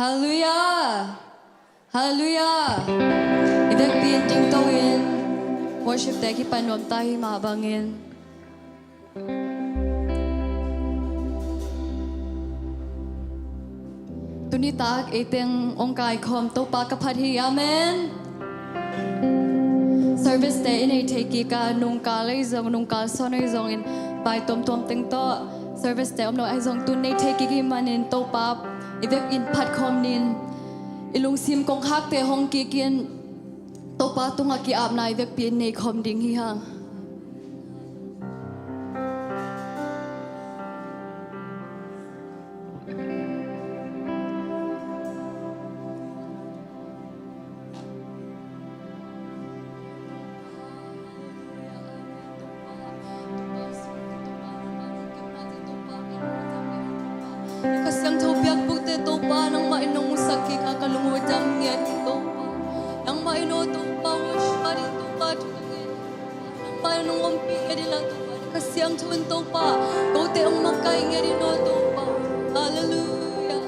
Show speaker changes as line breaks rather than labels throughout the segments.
Hallelujah. Hallelujah. Idek pin ting tawin. Worship tayo kipanom tayo mabangin. Tunitak iteng ongkay kom to pakapadhi. Amen. Service day inay take ka nung kalay zong nung kalsonay zong in bai tom ting to. Service day omno ay zong tunay take ki manin to pap. Idek in pat kom nin. Ilung sim kong hak te hong kikin to pa tunga ki ap na idek pin nei kom ding hi hang. Kasang topiak pute topa nang mainong sakit kakalungod ang yan topa nang maino topa washari topa tulungin nang mainong umpi edila topa kasang tun topa kote ang makai ngeri no topa. Hallelujah.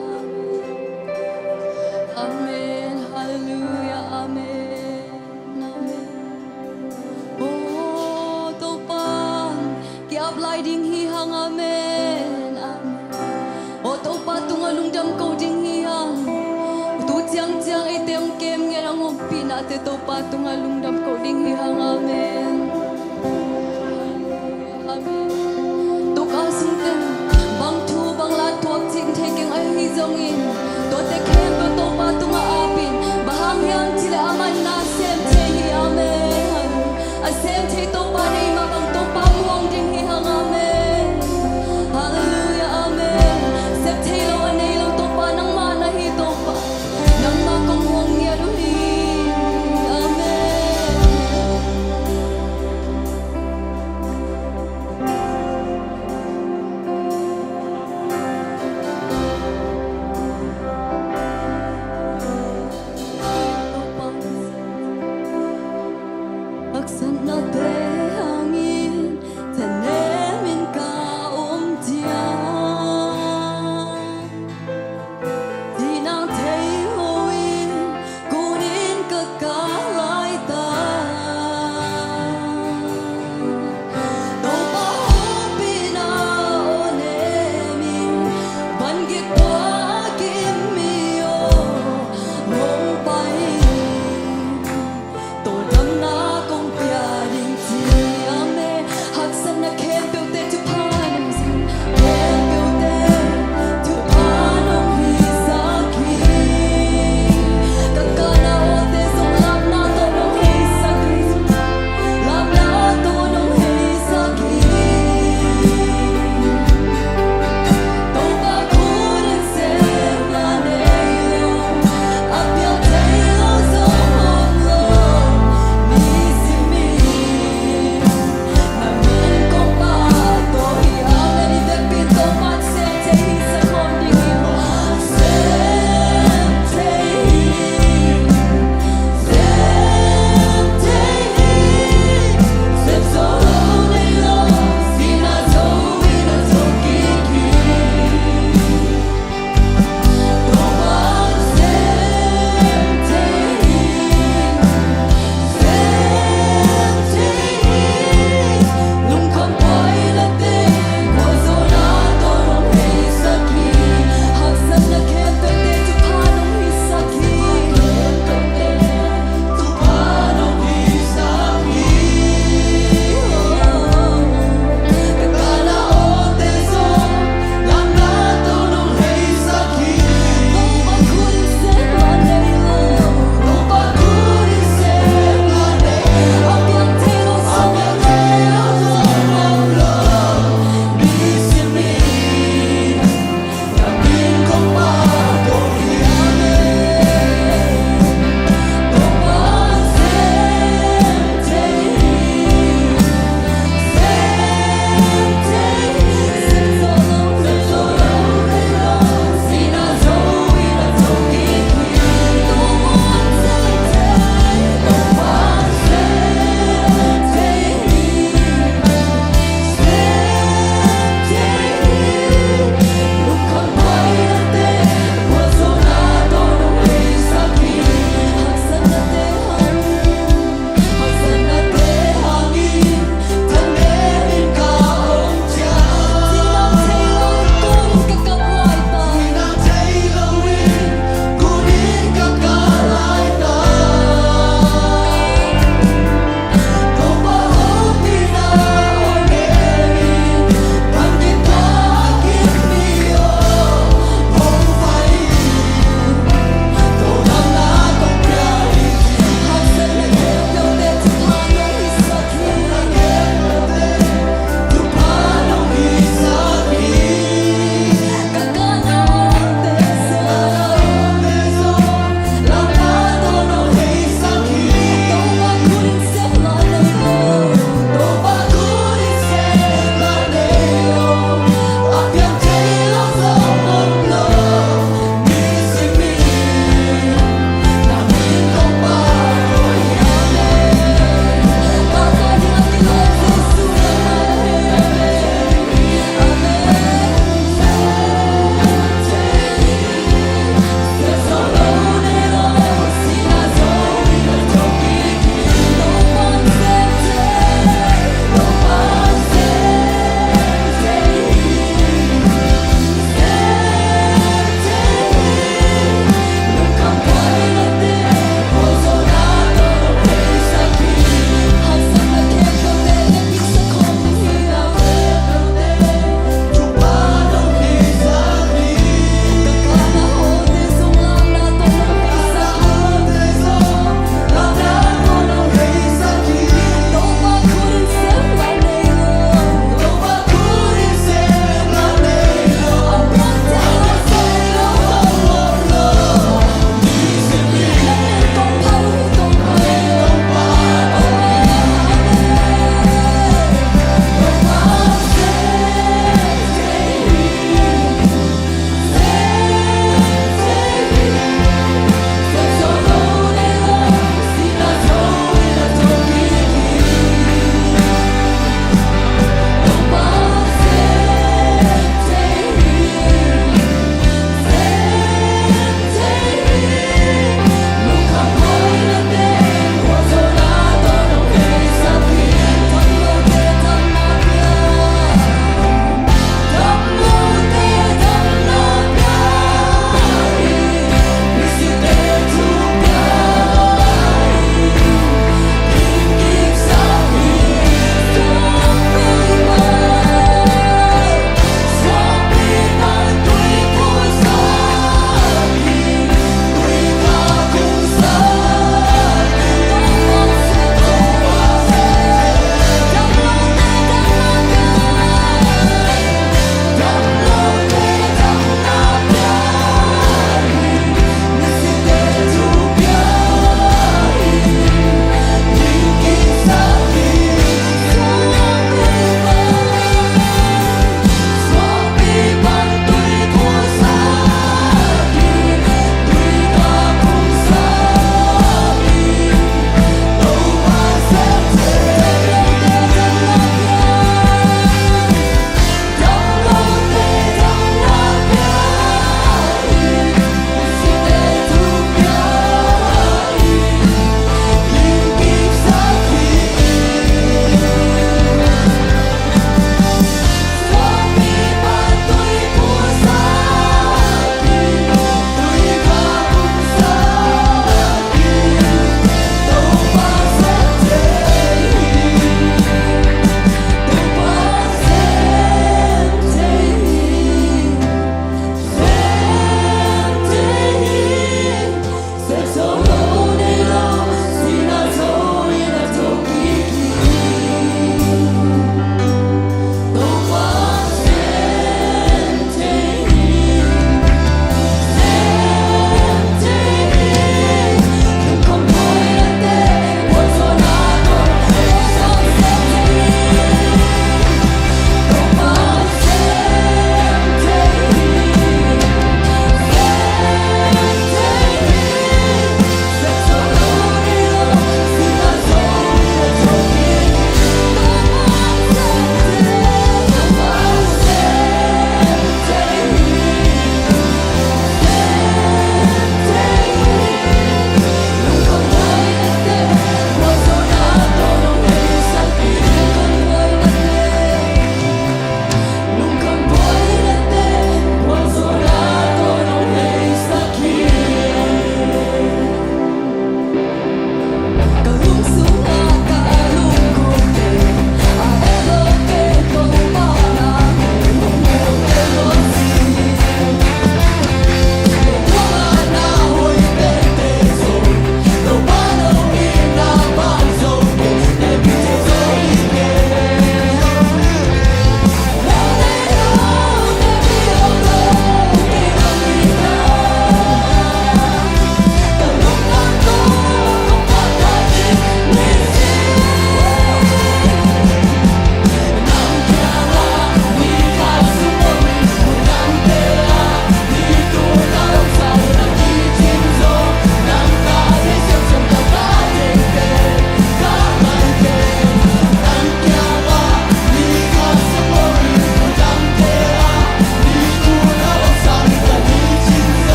Amen. Hallelujah. Amen. Amen. Oh topa ki apply ding hihang. Amen. O to pa tungalung dam ko ding hiyang tu tiang tiang iteng kem ngerang umpi na te to pa tungalung dam ko ding hiyang. Amen. Amen. To kasing tem bang tu bang la tuak ting taking ay hizong in to te kem to pa tunga apin bahang yang tila aman na sem te hi. Amen. A sem te to pa nei mabang to pa muang ding hiyang. Amen. Hallelujah. Amen. Septelo anelo topa nang mana hitopa nang makong huang yaruhi. Amen.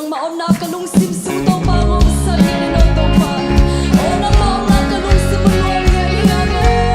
maon na kalung simsu to pangong sa ginino to pa. O na maon na kalung simuluan nga iyamen.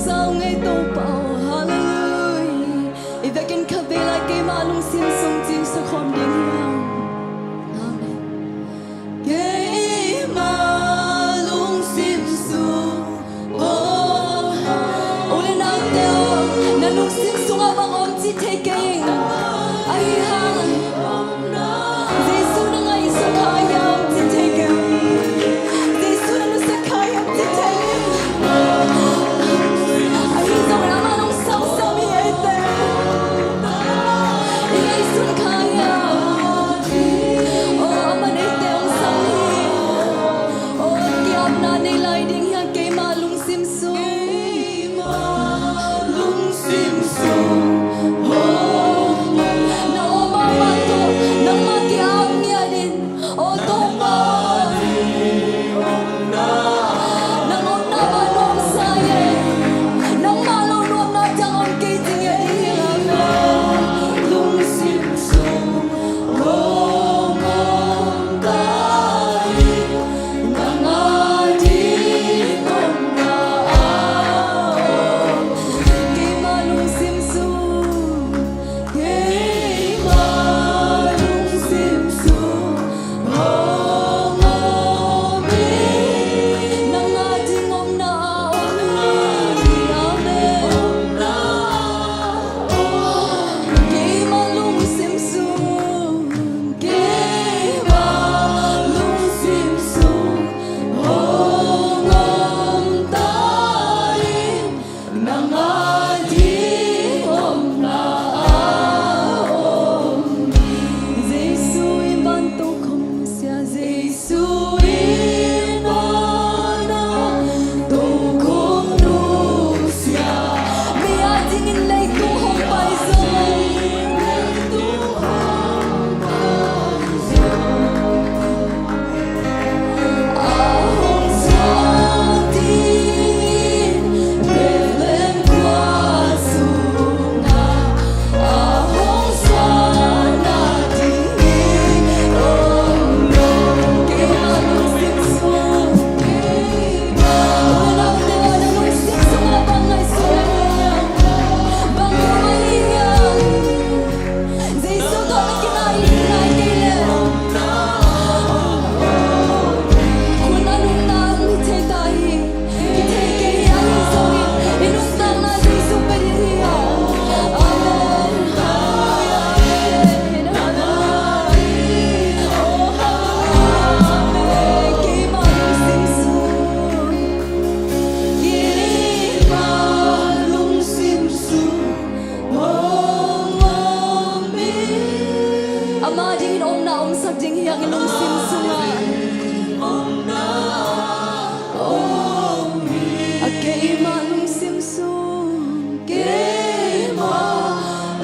sao ngay tô bảo hallelujah i ve ken kha ve lai ke ma lung sim sung jing sa khom ding yang amen ke ma lung sim su oh ole na te na lung sim sung a bang om chi te ke ai ha Giêsu na ngai sa kha ya chi te ke Giêsu na nu sa kha ya chi te ai dong na ma lung sao sao mi ai te Giêsu na kha ya oh ama nei te ong sang hi oh ki ap na nei lai ding ya ke ma lung sim su lung sim su oh na o ma ma to na ma ki ap mi adin oh to ma nang om na ma nom sa ye nang ma lo nom na chang om ke ting ye ding ya lung sim su oh mong dai nang a di om na ke ma lung sim su ke ma lung sim su oh mong mi nang a di om na amen ke ma lung sim su ke ma lung sim su oh mong dai nang a di om na Giêsu in ban tô không xia Giêsu in ban tô không nu xia mi a ding in lei tu hong pai zong tu hong pai zong a hong xoa tin về lên qua sunga a hong xoa na ti oh no ke ma lung sim su ke ma na te na lung sim su na bang ngai su bang ko mai ya Giêsu to na ki nai ke le kun anung na mi te tai ki te ke ya ni so ni inung tang na Giêsu pe di ya amen amen oh amen ke ma lung sim su ke ma lung sim su oh amen ama ding om na om sak ding yang lung sim su ma om na om ke ma lung sim su ke ma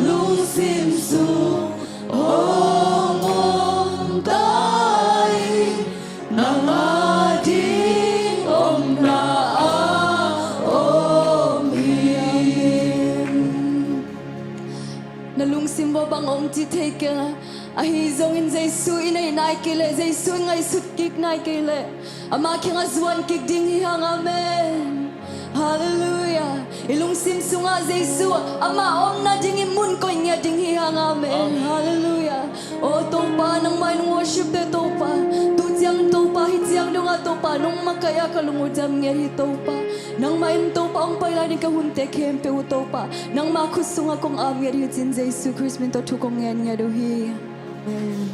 lung sim su om dai nang a ding om na om amen na lung sim bo bang om ti te ke a hi zong in Giêsu in ai nai ke le Giêsu ngai sut kik nai ke le ama khinga zuan kik ding hi hang amen hallelujah ilung sim sunga Giêsu ama om na ding in mun ko nya ding hi hang amen hallelujah o to pa nang mai nung worship te to pa tu chiang to pa hi chiang dong a to pa nung makaya ka lungu jam nge hi to pa nang mai to pa ong pai la ni ka hun te khem pe u to pa nang ma khu sunga kong am nge hi jin Giêsu Christ min to thu kong nge nya do hi amen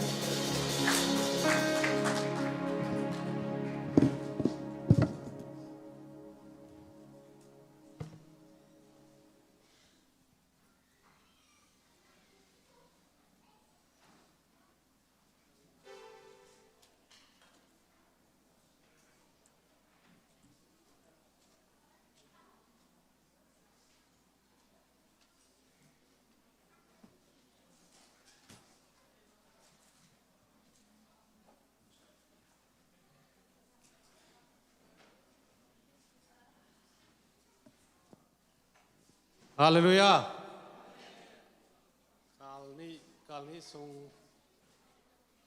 Hallelujah. Kal ni sung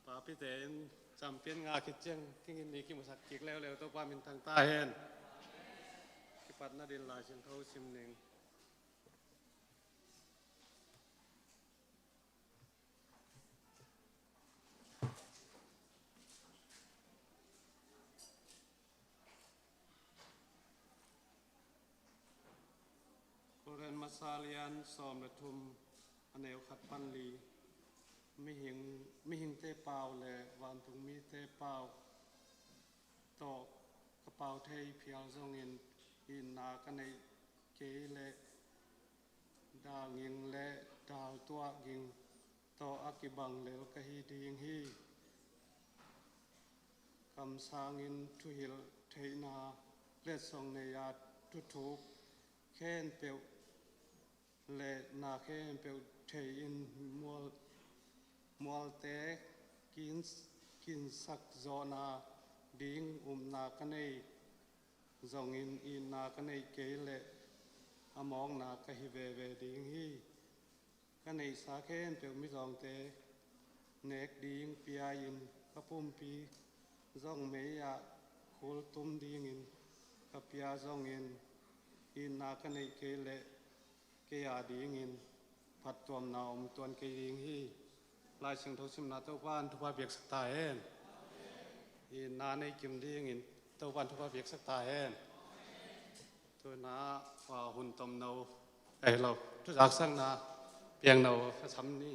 pa pi ten champion nga ki cheng king ni ki musak kik leo leo to pa min thang ta hen ki ปัดนาดินลายเชิงเท้าชิมหนึ่งเรียนมาซาเลียนสอมระทุมอเนวขัดปันลีไม่หิงเตเปล่าและวันทุงมีเตเปล่าตอกกระเป๋าเทยเพียวทรงอินนากันในเกและดางิงและดาวตัวกิงต่ออากิบังเลวกะฮีดีงฮีคำสางินทุหิลเทนาเล็ดทรงในยาทุทุกแค้นเปียวและนาแค้นเปียวเทอินมัวเตกินสักโซนาดิ้งนากันในจงอินนากันในเกลอมองนากะฮิเวดิ้งฮีกันในสาแค้นเปียวมิจองเตเนกดิ้งปียอินกระปุ่มปีจงเมียคูลตุมดิ้งอินกับปียจงอินนากันในเกลเกียดิ้งอินผัดตัวนาอมตัวเกดิ้งฮีลายเชิงทุกชิมนาตัวบ้านทุกบ้านเบียกสักตาเองอินนาในกิมดิ้งอินตัวบ้านทุกบ้านเบียกสักตาเองตัวน้าว่าหุ่นตมเนาไอเราทุกจากสังนาเพียงเนาก็ทำนี่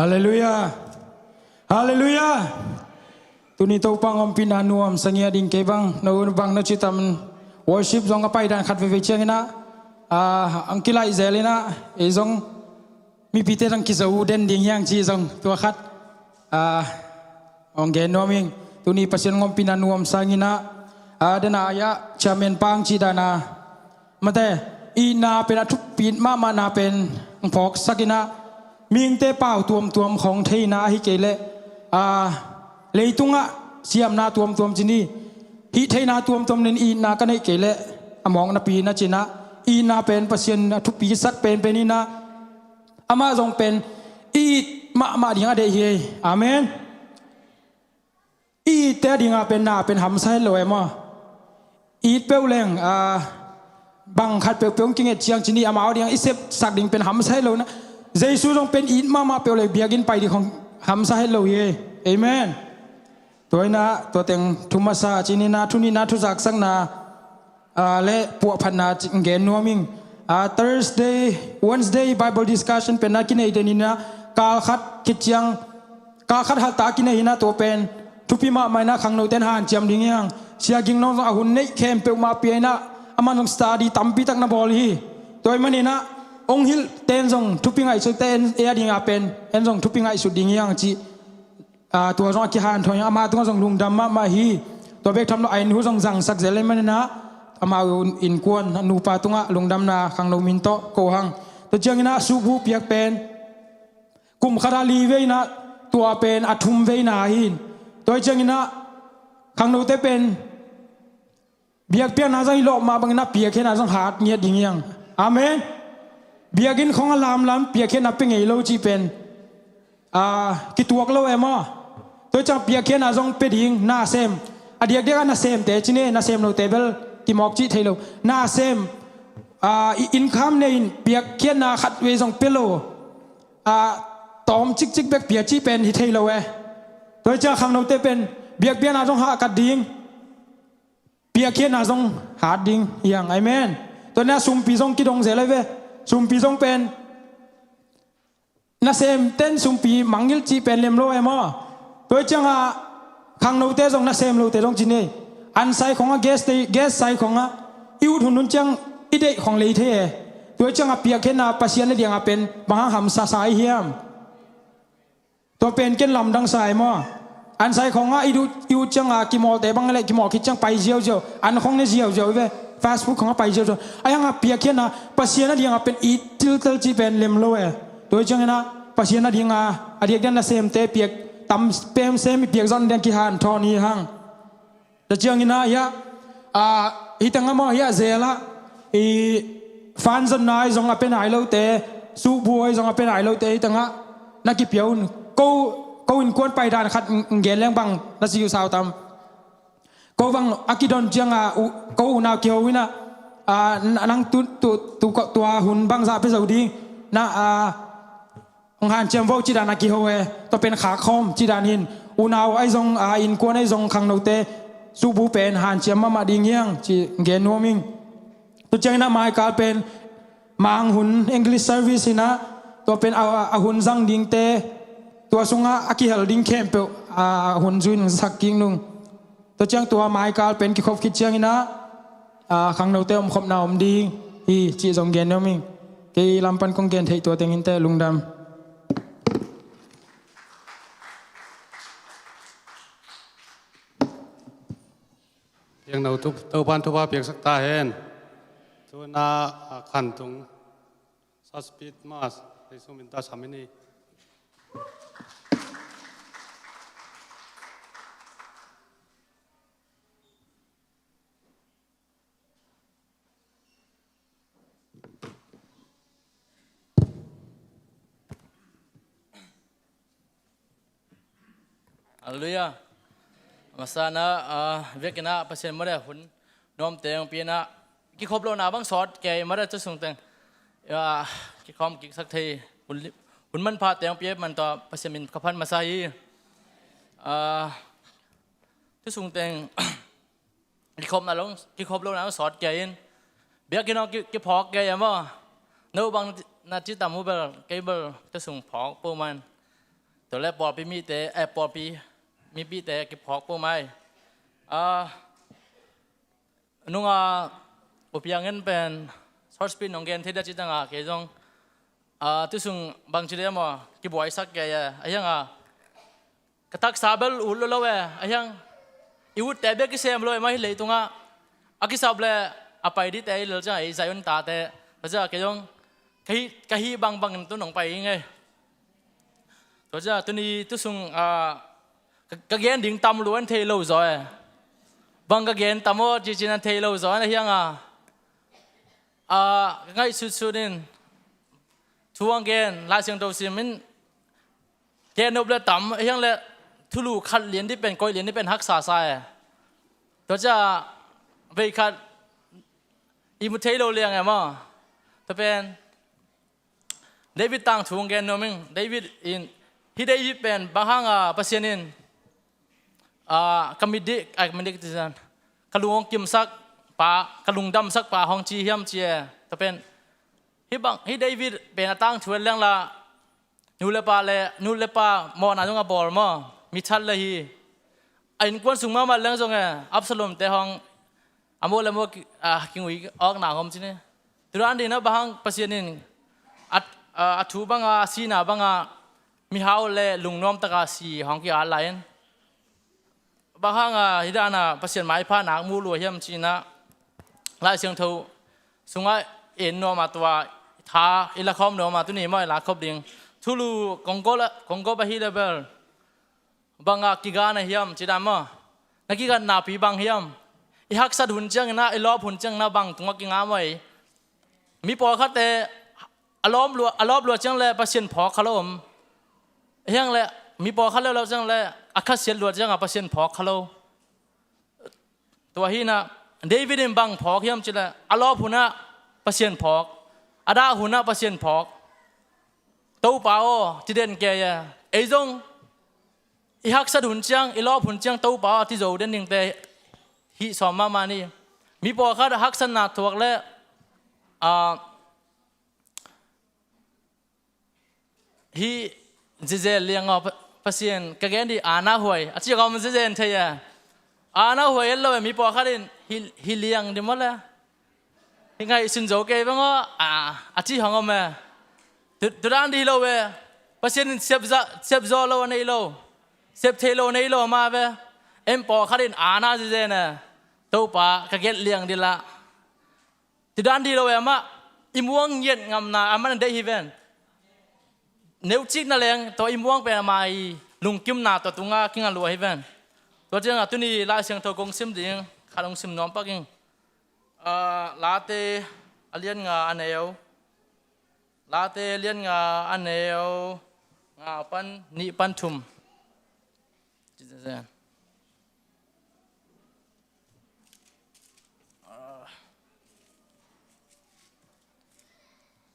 ฮาเลลูยาฮาเลลูยาตุนิโตปังอมปินานุมสังเกดิงเก็บังนูนบังนจิตมันวอร์ชิปจงกับไปดันขัดเวเชียงนะอังกิลาอิเซลินะเอจงมีพิเศษอังกิจอูเดนดิ่งยังจีจงตัวขัดองเกนนมิงตุนิปัสยงอมปินานุมสังกินะเดนอายะชาเมนปังจีดานามาแต่อีนาเป็นทุกปีมานาเป็นพอกสักินะมิงเตเป่าตัวมของเทนาฮิเกเลเลยตุงะเสียมนาตัวมจินีฮิเทนาตัวมนินอีนากันให้เกเลมองนาปีนาจินะอีนาเป็นเปอร์เซ็นต์ทุกปีสักเป็นนี่นะอามาจงเป็นอีมาดิงาเดเฮอาเมนอีเตดิงาเป็นนาเป็นหำไซลอยมาอีเปลวแรงบังคัดเปลวกิงเอเชียงจินีอามาเอาดิงอิเซฟสักดิงเป็นหำไซโลนะเยซูจงเป็นอินมาเปลวเลยเบียกินไปดีของหำไซโลเยเอเมนตัวนะตัวเต็งทุมาซาจินีนาทุนีนาทุจักสังนาและปวกพันนาจิงเกนนัวมิงThursday Wednesday Bible discussion เป็นนักกินเอเดนินะกาคัดคิดยังกาคัดหัตตากินเอหินะตัวเป็นทุพิมาไม่นะขังโนเตนหานเจียมดิ้งยังเสียกิงน้องอาหุ่นเนยเข้มเปลวมาเปียนะอามันต้องสตาดีตั้มปีตักนาบอลฮีตัวมันนี่นะองฮิลเต้นส่งทุพิงไอสุดเต้นเอดิ้งอาเป็นเอ็นส่งทุพิงไอสุดดิ้งยังจีตัวจงกิฮานทอยอามาตัวจงลุงดำมาฮีตัวเบกทำเราไอ้หนูจงสั่งสักเจริญมันนะอามาอินกวนนูปาตุงะลุงดำนาขังโนมินโตโกหังตัวเจ้านะสูบูเปียกเป็นกุมคาราลีเวนะตัวเป็นอัทุมเวนาหินตัวเจ้านะขังโนเตเป็นเบียกเปียกน่าจะหลอกมาบางนะเปียกแค่น่าจะหาดเงียดดิ่งยังอาเมนเบียกินของลามเปียกแค่น่าเป็นไงโลจีเป็นกิตัวกโลเอมอตัวจังเปียกแค่น่าจงเป็นดิ่งน่าเซมอดีตเด็กน่าเซมแต่จีเน่น่าเซมโลเตเบิลกิมอกจีเทโลน่าเซมอินคัมเนี่ยเปียกแค่น่าขัดเวจงเปโลตอมจิกเบียกเปียกจีเป็นฮิเทโลเอตัวจังขังโลเตเป็นเบียกน่าจงหากัดดิ่งเปียกแค่น่าจงหาดิ่งอย่างไอเมนตัวนี้ซุมปีจงกิดงเสร็จเลยเว้ซุมปีจงเป็นน่าเซมเต้นซุมปีมังยิลจีเป็นเลมโลเอมอตัวจังขังโนเตจงน่าเซมโลเตจงจีเน่อันไซของเกสไซของอิวทุนจังอิเดของเลเทตัวจังเปียกแค่นาปัสยันเดียงเป็นมหาหัมซาไซเฮียมตัวเป็นเกนลำดังไซมออันไซของอิวจังกิโมเตบังเลกิโมคิดจังไปเจียวอันของเนี่ยเจียวเว้ฟาสต์ฟู้ดของไปเจียวไอ้ยังเปียกแค่นาปัสยันเดียงเป็นอิติลจีเป็นเลมโลตัวจังนะปัสยันเดียงอดีตนั้นเซมเตเปียก ตำเปมเซมิเปียกซันเดียงกิฮันทอนีหังแต่เจียงอินาเฮียฮิตังมอเฮียเซละฟันซันนายจงเป็นไอโลเตสูบวยจงเป็นไอโลเตฮิตังนักกิเปียวก็อินกวนไปด้านขัดเกลเลี้ยงบังนักสิวสาวตำก็บังอากิดอนเจียงก็อุณาเกียววินะนังตัวหุ่นบังซาเป็นสาวดีนะองหันเจียมโวจิดานักกิโฮเอตัวเป็นขาคอมจิดานินอุณาวไอซงอินกวนไอซงขังโนเตสูบูเป็นหันเจียมมาดิงเฮียงจีเกนนัวมิงตัวเจียงน่าหมายการเป็นมังหุ่น English Service นะตัวเป็นหุ่นซังดิงเตตัวสุงอากิเฮลดิงเข้มเปหุ่นจุนสักกิ่งนุ่งตัวเจียงตัวหมายการเป็นกิคบคิดเจียงนะขังโนเตอมขบนาวมดีจีจงเกนนัวมิงกีลำปันคงเกนเทตัวเต็งอินเตลุงดำ
ยังเราทุบตัวพันทุบเปียกสักตาเห็นตัวน่าขันตรงสัสปิดมาสในสมินตาสามินี
ฮัลโหลยามาสานะเวกินะประเสริฐมาได้หุ่นน้อมเตียงปีนะกี่ครบแล้วนะบางสอดแกมาได้จะส่งเตียงกี่คอมกี่สักทีหุ่นมันพาเตียงปีมันต่อประเสริฐมินขับพันมาใส่จะส่งเตียงกี่ครบนะลงกี่ครบแล้วนะสอดแกยินเบียกินเอากี่พอกแกยังว่าเนื้อบางนาทีตามมูเบลแกเบลจะส่งพอกปูมันตัวแรกปอดปีมีแต่ปอดปีมีปีแต่เก็บพอกปูไม่นุ่งอุปยังเงินเป็นชอร์สปีนน้องเกนที่ได้จิตต่างเกี่ยงที่ส่งบางทีเดียวมั้งกี่บ่อยสักแก่ไอ้ยังกระตักซาเบลอุลแล้วไอ้ยังอีวุฒแต่เบกิเซมเลยไม่เลยตรงอากิซาเบลไปดิแต่เลยจะไอ้ใจวันตาแต่เราจะเกี่ยงกะฮีบางตัวน้องไปยังไงตัวจะตัวนี้ตัวส่งกระเกนดิ่งตำล้วนเทโลจอยบางกระเกนตำว่าจีจีนันเทโลจอยนะเฮียงง่ายสุดๆนี่ทวงเกนลายเสียงตัวเสียงมันเกนนบเลยตำเฮียงเลยทุลูขัดเหรียญที่เป็นก้อยเหรียญที่เป็นฮักษาใส่ตัวจะไปขัดอีมุเทโลเลียงไงมั้งแต่เป็นเดวิดตั้งทวงเกนโนมิงเดวิดอินที่ได้ยิบเป็นบางครั้งปัสยานินกมิดิที่นั่นกลุงกิมซักป่ากลุงดำซักป่าห้องจีเฮียมเจียแต่เป็นที่ได้ยิบเป็นตั้งชวนเรื่องละนูเลปามอนาจงบอลมอมิชัดเลยฮีไอ้นกวนสูงมาเรื่องจงอับสลมแต่ห้องโมเลโมกิงวิออกหนังอมจีเนี่ยตัวอันดีนะบางปัสยานินอัฐูบางสีนาบางมีฮาวเล่ลุงน้อมตะกาสีห้องกี่อะไรบางครั้งฮิดานะประเสริฐหมายพาหนักมูลัวเฮียมจีนะลายเสียงเท่าสุงไอเอ็นนัวมาตัวท้าอิละคอมนัวมาตัวนี้ไม่หลักครบดิ่งทุลูกงโกบะฮิเลเบลบางกิกานะเฮียมจีดามะนักกิกานาปีบางเฮียมอีฮักสัดหุ่นเจังนะอีล้อหุ่นเจังนะบางตรงกิงอาไม่มีปอคัดแต่อารมณ์ลัวจังเลยประเสริฐพอขลุ่มเฮียงเลยมีปอเขาแล้วจังเลยอาคาเสียหลวดจังอ่ะประเสริฐพอกเขาตัวฮีนะเดวิดบังพอกเฮียมจิละอารมณ์หุ่นน่ะประเสริฐพอกอาดาหุ่นน่ะประเสริฐพอกตัวเปล่าที่เด่นแก่ไอ้จงอีฮักสัดหุ่นจังอีล้อหุ่นจังตัวเปล่าที่โจเด่นหนึ่งแต่ฮีสอมมานี่มีปอเขาฮักสันนาตัวแล้วฮีเจเจเลี้ยงเอาพัศยันกะเกนดีอาณาหวยอาชีพเขามันเจเจนเทียอาณาหวยเราไม่มีปอขัดินฮิเลี้ยงดีมั้งเลยยังไงสุนโจเกย์บ้างอ่ะอาชีพของเขาแม่ตัวด้านดีเราเว้ยพัศยันเซฟโซเราในเราเซฟเทโลในเรามาเว้ยเอ็มปอขัดินอาณาเจเจน่ะตัวป่ากะเกนเลี้ยงดีละตัวด้านดีเราเว้ยมาอิมวงเย็นงามนาอามันได้ฮิเวนเนื้อจิกนั่นเองตัวอิมวงเป็นอะไร ลุงกิมนาตัวตุงากิงาลัวให้แวนตัวเจ้าตัวนี้ลายเสียงทอกงซิมดิ่งขาดงซิมน้อมปักยิงลาเตเลียนงาอันเอวลาเตเลียนงาอันเอวงาปันนิปันทุมจิตเจน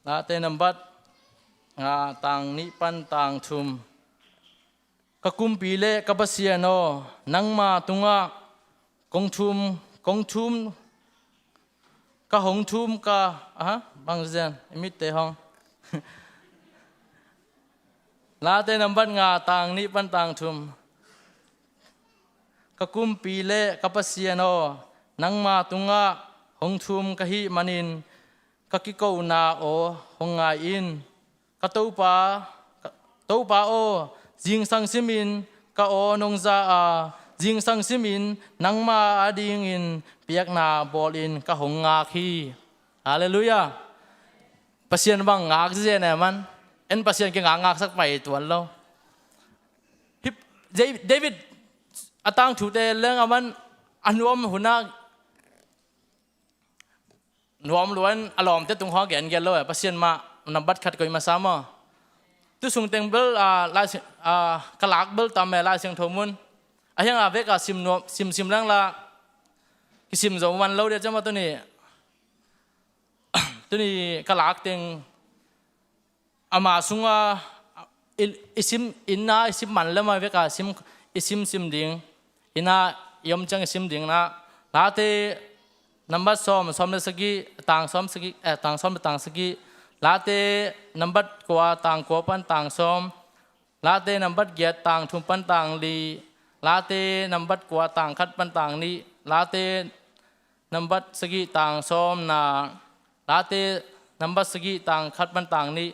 ลาเตนัมบัดงาต่างนิปันต่างทุมกกุมปีเล่กับเสียโนนังมาตุงะกงทุมกะหงทุมกะบางเซนมิตรห้องลาเตนัมบัดงาต่างนิปันต่างทุมกกุมปีเล่กับเสียโนนังมาตุงะหงทุมกะหิมันินกะกิโกนาโอหงไงอินกะตูปาโอจิงสังซิมินกะโอนงซาอาจิงสังซิมินนังมาอดิงอินเปียกนาบอลินกะหงงาคีฮาเลลูยาปัสยันบังงากเจเนมันเอ็นปัสยันเก่งงากสักไปตัวเราเดวิดอตังถูเตเรื่องมันอันรวมหัวหน้ารวมล้วนอารมณ์เตตุงห้องแกนเกลเลยปัสยันมานำบัตรขัดกุยมาซ้ำตุสุงเต็งเบลลายกลักเบลตามแม่ลายเสียงทมุนไอ้ยังอาเวกซิมนวซิมเรื่องละกิซิมจงวันเราเดียวจะมาตัวนี้กลักเต็งอามาสุงอิซิมอินนาอิซิมมันแล้วมาเวกซิมดิ่งอินนายมจังซิมดิ่งนะลาเตนัมบัดซ้อมเลสกี้ต่างซ้อมสกี้ต่างซ้อมต่างสกี้ลาเตนัมบัดกว่าต่างกว่าปันต่างซ้อมลาเตนัมบัดเกียรต่างทุมปันต่างลีลาเตนัมบัดกว่าต่างคัดปันต่างนี้ลาเตนัมบัดสกีต่างซ้อมนาลาเตนัมบัดสกีต่างคัดปันต่างนี้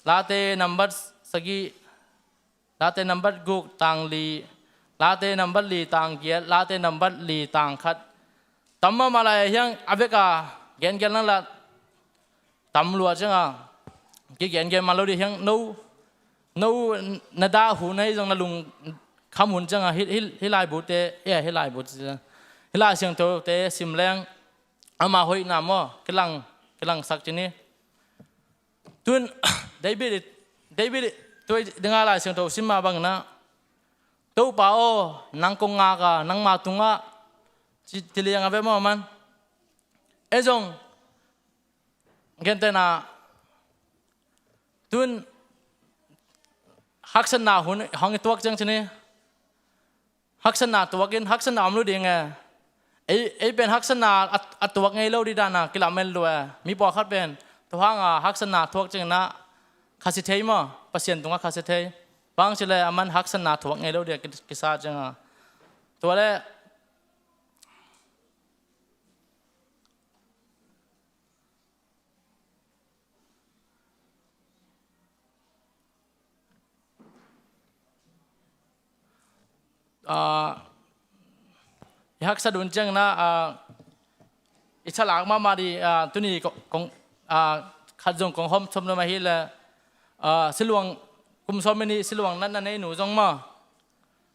ลาเตนัมบัดสกีลาเตนัมบัดกุกต่างลีลาเตนัมบัดลีต่างเกียรลาเตนัมบัดลีต่างคัดตั้มมาลายยังอเวกาเกณฑ์นั่นละตำรวจจังกี่เกณฑ์มาเราดิยังนูนาดาหูในจังนาลุงคำหุ่นจังฮิลายบุตรฮิลายบุตรฮิลายเสียงโตเตสิมแรงเอามาหอยน้ำมั่กำลังสักจีนี่ตุนเดวิดตัวดึงอะไรเสียงโตสิมาบังนะตัวป่าโอนังกงงากานังมาตุงะจิเลียงอะไรมั่งมันเอจงเกันแต่น่ะตุนฮักษณะหุ่นห้องตัวจังชนีฮักษณะตัวกินฮักษณะมันรู้ดีไงไอเป็นฮักษณะตัวไงเล่าดีด้านะกิลาเมลด้วยมีปอคัดเป็นตัวห้างฮักษณะตัวจังนะคาสิเทย์มั้งปัสยันตรงคาสิเทย์บางทีเลยมันฮักษณะตัวไงเล่าดีกิซาจังตัวเล่ฮักษดุนจังนะอิสลามมาดีตัวนี้ของขัดจงของห้องชมมาฮิลสิลวงกุมสมินีสิลวงนั่นในหนูจงมา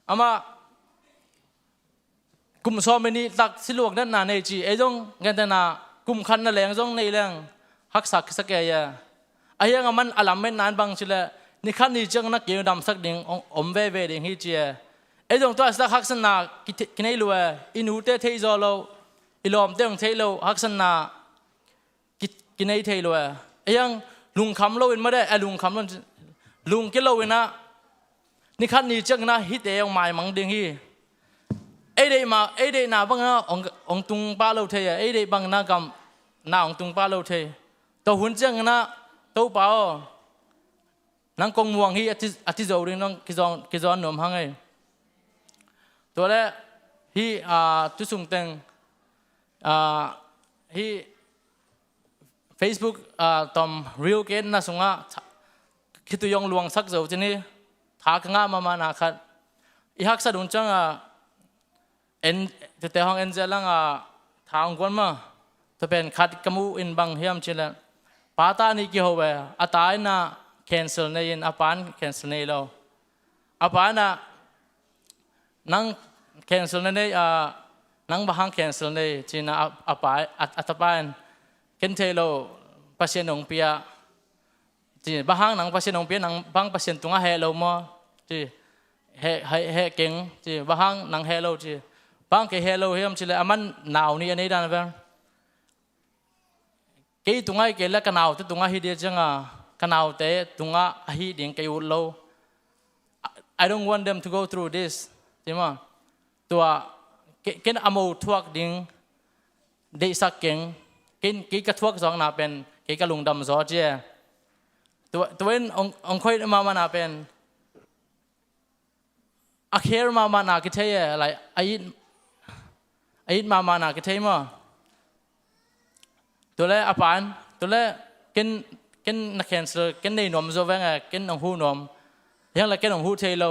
อามากุมสมินีตักสิลวงนั่นในจีไอจงเงินแต่นากุมขันนั่นแรงจงในแรงฮักษาคิสเกยไอ้ยังมันอลัมเมนนานบางชิเลนี่ขันนี้จังนักเกี่ยวดำสักดิ่งอมเว่ดิ่งฮิจีไอ้ตรงตัวสักฮักษณะกินให้รวยอินูเตเทยโซโลอิลอมเตงเทยโลฮักษณะกินให้เทยรวยไอ้ยังลุงคำโลวินไม่ได้ไอ้ลุงคำลุงกินโลวินนะนี่ขันนี้จังนะฮิตเอองหมายมังดิ่งฮีไอ้เดย์นาบังนะองตุงป้าโลเทยไอ้เดย์บังนะกำนาองตุงป้าโลเทยตัวหุ่นจังนะตัวเปล่านังกงม่วงฮีอธิโจริน้องกิจอนหนุ่มฮังไงตัวแรกฮีตุสุงเต็งฮี Facebook ตอมรีลเกนนะสุงะคิดตัวยองลวงสักเจ้าจีนี่ทากงะมานาคัดอีฮักสะดุนจังเอ็นแต่ห้องเอ็นเจลังทางกวนมาจะเป็นคัดกมูอินบังเฮียมชิลปาตานี่กี่หัวอัตายน่ะ cancel ในอินอปาน cancel ในเรา apa na nang cancel na ni nang bahang cancel ni China apa atapan kentelo pasien nong piaจีbahang nang pasien nong pia nang bang pasien tunga hello moจีheเก่งจีbahang nang helloจีบางke helloเฮียมจีเลยอามันหนาวนี่อันนี้ได้นะเพื่อนกี่ตุงไงกี่ละกันหนาวแต่ตุงไงฮิเดียจังกันหนาวแต่ตุงไงฮิเดียงกี่อุดโล I don't want them to go through this ใช่ไหมตัวกินอโมทวกดิ้งเดสักเก่งกินกี่กระทวกสองนาเป็นกี่กระลุงดำซอเจ้ตัวเององค่อยมานาเป็นอาเคร์มานาคิดเท่อะไรไอ้มานาคิดเท่มั้งตัวเล่อปานตัวเล่กินนักแข่งสือกินในนมโซเวงกินองหูนมยังละกินองหูเทโล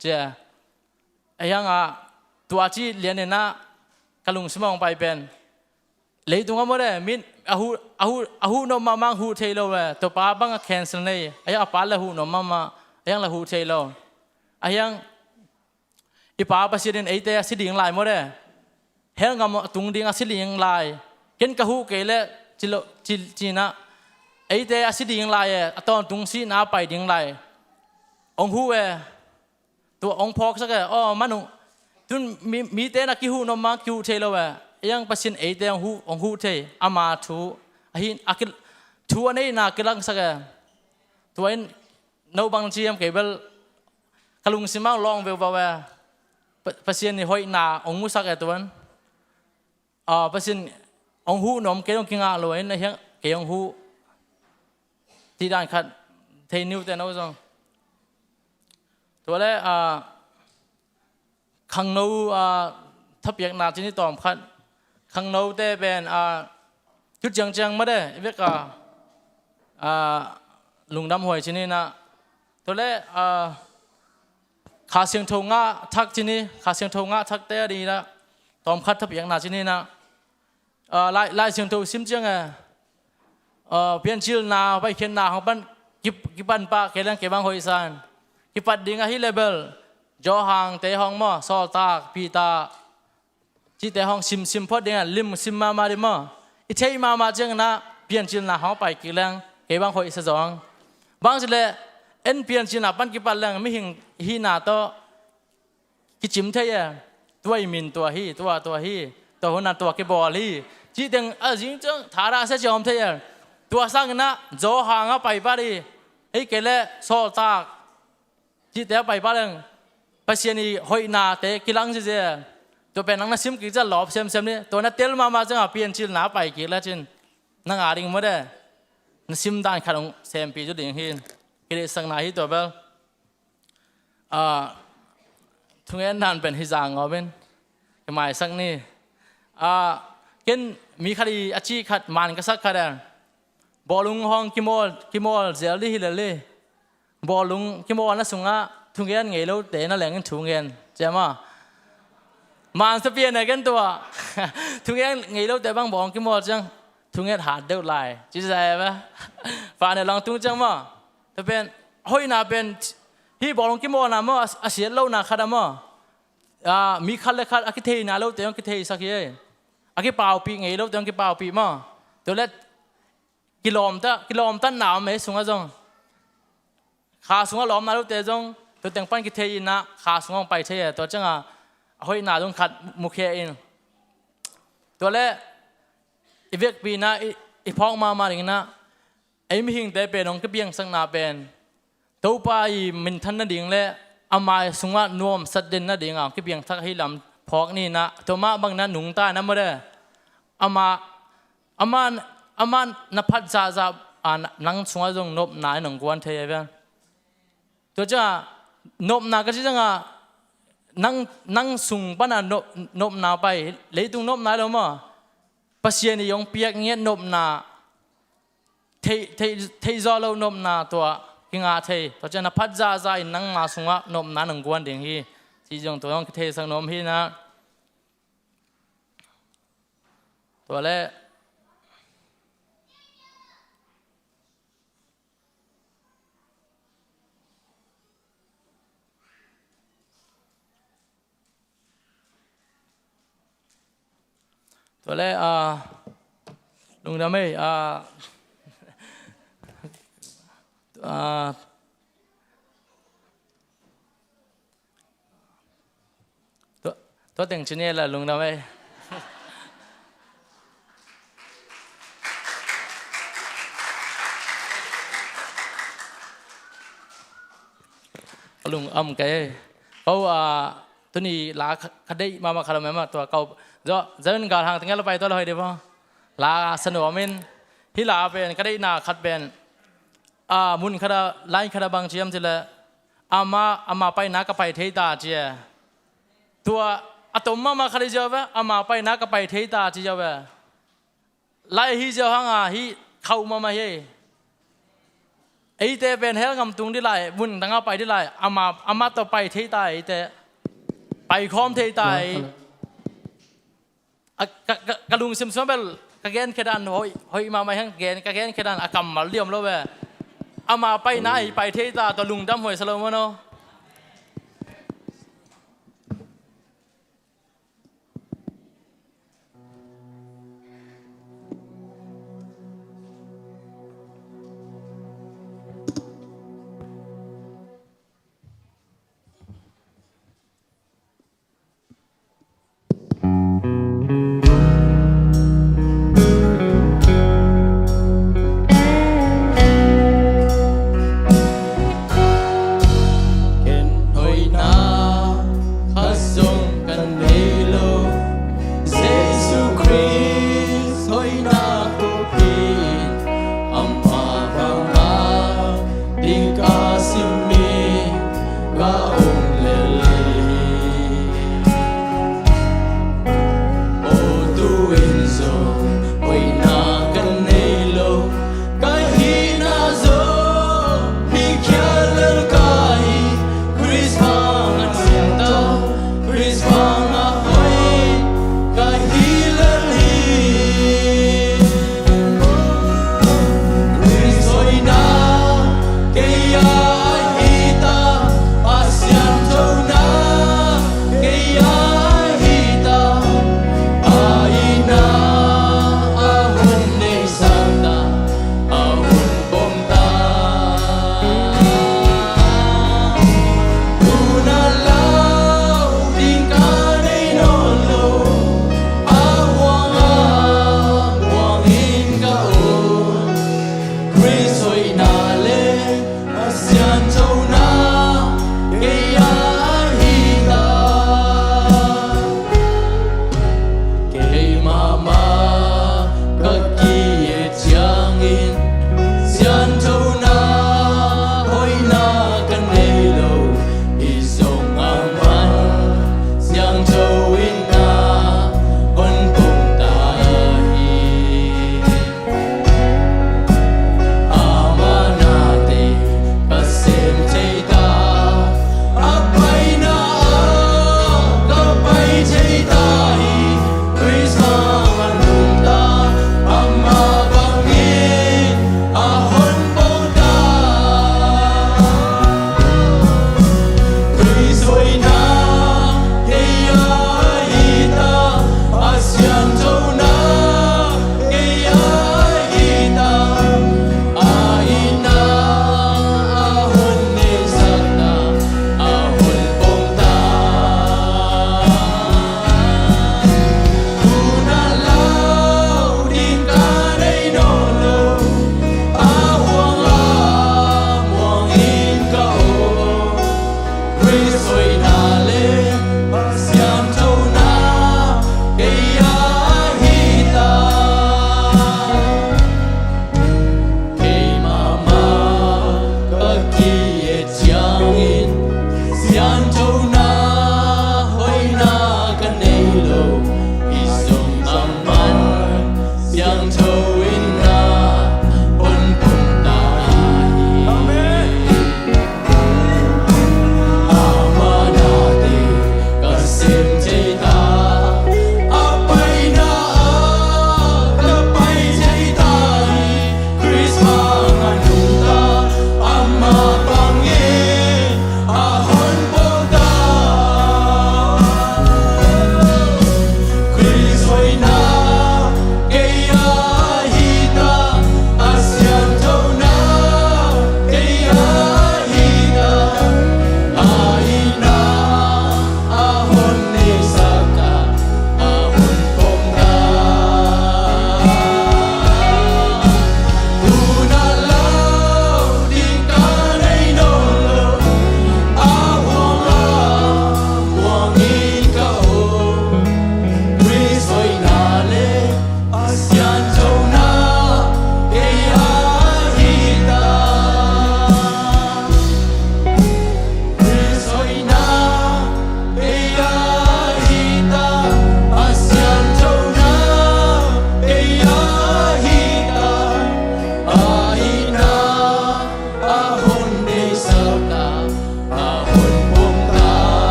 เจ้ไอ้ยังตัวจีเลียนเนี่ยนะกะลุงสมองไปเป็นเลยตรงนั้นหมดเลยมินหูนมมาหูเทโลเลยตัวป้าบังแข่งสือเลยไอ้ยังป้าละหูนมมาไอ้ยังละหูเทโลไอ้ยังอีป้าประสิทธิ์ไอ้เตะสิดิ่งลายหมดเลยเฮงงามตุงดิ่งสิดิ่งลายกินกะหูเกลจีนะไอ้เตะสิดิ่งลายตอนตุงสิน้าไปดิ่งลายองหูตัวองพอกสักอ๋อมันตุนมีเตะนักกิหูนมากิหูเทโลยังประสิทธิ์ไอ้เตะองหูเทอามาทูหินอากิทูอันนี้นักกิลังสักตัวเองนูบังจีมเกเบลกะลุงสิมาลองเวลว่าประสิทธิ์นี่หอยนาองมุสักตัวนั้นประสิทธิ์องหูนมเกยองกิงอาลอยนะเฮียเกยองหูที่ด้านขัดเทนิวแต่นู้นตัวแรกขังนูถ้าเปียกหนาที่นี่ตอมขัดขังนูแต่เป็นจุดจังๆไม่ได้เรียกลุงดำหวยที่นี่นะตัวแรกขาเสียงทงะทักที่นี่ขาเสียงทงะทักเตะดีนะตอมขัดถ้าเปียกหนาที่นี่นะลายเสียงทงซิมจังเพียนชิลนาไปเขียนนาของบ้านกิบันปะเกลังเก็บบางหอยซานกิปัดดิ่งฮิเลเบลจอหางเตะห้องมั่วซอลตากปีตาที่เตะห้องซิมพอดิ่งลิมซิมมาดิมั่วอีเทมาจังนะเปลี่ยนจินนะห้องไปกี่แรงเก็บบางหอยสะสองบางสิเลยเอ็นเปลี่ยนจินนะปั้นกิปัดแรงไม่หิงฮีนาโตกิจิมเทียตัวมินตัวฮีตัวฮีตัวหัวหน้าตัวกิบอลฮีที่เต็งจริงจังฐานะเสียจอมเทียตัวสร้างนะจอหางไปบ้าดีไอ้เกล้ซอลตากที่เตะไปบ้านภาษีนี่หอยนาเตะกิลังเสียตัวเป็นนังนักซิมกิจจะหลอบเซมนี่ตัวนั้นเตลมาจังเปลี่ยนชิลหนาไปกี่แล้วจินนังอาริงไม่ได้นักซิมด้านขนมเซมปีจุดดิ่งหินกิเลสสังนาฮิตัวเบลทุกอย่างนั้นเป็นฮิจางเอาเป็นหมายสักนี่กินมีคดีอาชีพขัดมันก็สักคดีบอลุงห้องกิโมลเซลลี่ฮิเลลี่บอลุงกิโมลนั่นสุงะทุกอย่างไงเราเตะนั่นแหละกันทุกอย่างใช่ไหมมันสเปียนอะไรกันตัวทุกอย่างไงเราเตะบางบอลกิโมลจังทุกอย่างหาเดือดไหลจีใจไหมฝ่ายในลองตุ้งจังมั้งแต่เป็นหอยนาเป็นที่บอลกิโมลนะมั้งอาเซียนเราหนาขัดมั้งมีขัดเลยขัดอากิเทน่าเราเตะอากิเทสักยังอากิเป่าปีไงเราเตะอากิเป่าปีมั้งตัวเล็กกิโลมตันหนาวไหมสุงะจงขาสุงะล้อมนาลูกเตะจงตัวแต่งปั้นกิเทยินนะขาสุงะไปเทียตัวจังหอยนาจงขัดมุขเอินตัวเล่อีเวกปีนะอีพองมาอย่างนั้นไอ้มิหิงแต่เป็นองค์ก็เบียงสังนาเป็นตัวไปมินทันนั่นดิ่งเล่อามาสุงะนวมสัดเด่นนั่นดิ่งก็เบียงทักให้ลำพอกนี่นะตัวมาบางนั้นหนุ่งตานั่นไม่ได้อามานับพัดจ่านังสุงะจงนบนายหนุ่งกวนเทียเป็นตัวจ้านบนาก็จะนั่งสุงปนันนบนาไปเลยตุงนบนาแล้วมั้งปัสยานิยงเปียกเงี้ยนบนาเทจอลนบนาตัวกิงอาเทตัวจ้านับพัดจ่านั่งมาสุงะนบนาหนุ่งกวนเดียงฮีที่จงตัวยงเทสังนมฮีนะตัวเล่ ตัวเล่ลุงดำไม่ตัวแต่งชุดนี้แหละลุงดำไม่ลุงแกเขาตัวนี้ลาคดีมาคาร์แมมาตัวเขาจะเป็นการทางตั้งแต่เราไปตัวเราให้ดีป่ะลาสนุกมินที่ลาเป็นคดีนาคัดเป็นมุนคดาไล่คดาบางเชียมจีละอามาไปนักก็ไปเทตาเจียตัวตัวมาคดีเจ้าเว้อามาไปนักก็ไปเทตาเจียเว้ไล่ฮิเจ้าหังฮิเข้ามาเฮไอเตเป็นเฮลกำตุงที่ไรบุญตั้งเอาไปที่ไรอามาต่อไปที่ตายไอเตไปคอมที่ตายกระลุงซิมซ้อมเบลกระเกนแค่ดันหอยมาไม่ทั้งเกนกระเกนแค่ดันอากำมาเลี่ยมแล้วเว้อามาไปไหนไปที่ตาตัวลุงดำหอยสโลมโน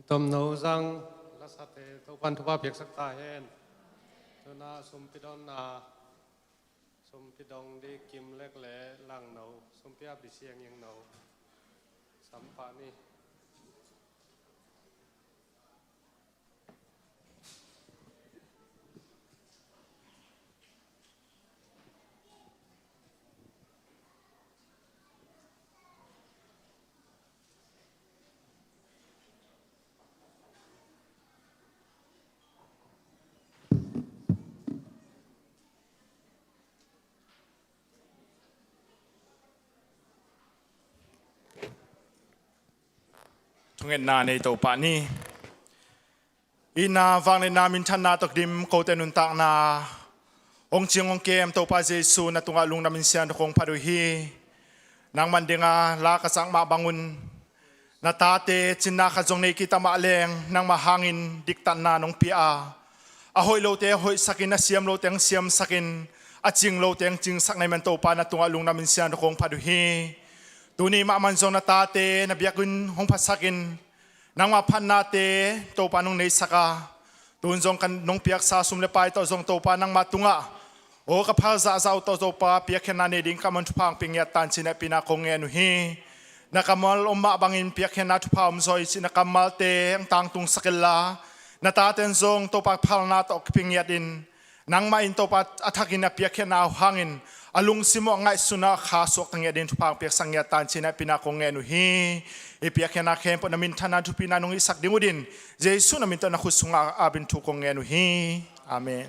tôm nấu răng lá sát thế tàu pan thu ba việc sắc ta hen cho na sum pi don na sum pi dong đi kim lek lẽ lang nấu sum pi áp đi xiang yang nấu sắm pa ni
ทุกเงินนาในตัวปานี่อินาฟังในนามินทันนาตกดิมโคเตนุนตากนาองค์เจียงองค์เกมตัวปาเจสูนาตุงอาลุงนามินเซียนคงพาดุฮีนางมันเดงาลากระสังมาบังุนนาตาเตจินนาขจงในกิตามาเลงนางมาหางินดิกตันนานองปีอาอหอยโลเตหอยสักินนาเซียมโลเตงเซียมสักินอาจิงโลเตงจิงสักในมันตัวปานาตุงอาลุงนามินเซียนคงพาดุฮีตัวนี้มามันจงนาตาเตนบียกุนหงพัสกินนางมาพันนาเตตัวปานุงในสกาตุนจงกันนงเปียกซาสุมเลปายตัวจงตัวปานางมาตุงะโอกระเพาซาซาตัวปาเปียกแค่นาเนดิงกำมันทุพังปิงยาตันชินปีนาคงเงนุฮีนักมัลอมมาบังอินเปียกแค่นาทุพามซอยชินักมัลเตงตังตุงสกิลลานาตาเตนจงตัวปาพัลนาตอกปิงยาดินนางมาอินตัวปาอัฐกินเปียกแค่นาหังอินอลุงสิมองไงสุนัขขาสวกตั้งยาดินทุพังเปียกสังยาตันชินปีนาคงเงนุฮีอีเปียกแค่นาเข้มปนมินทนาทุปีนานุอิสักดิมุดินเจสุนามินตนาคุสุงอาบินทุคงเงนุฮีอาเมน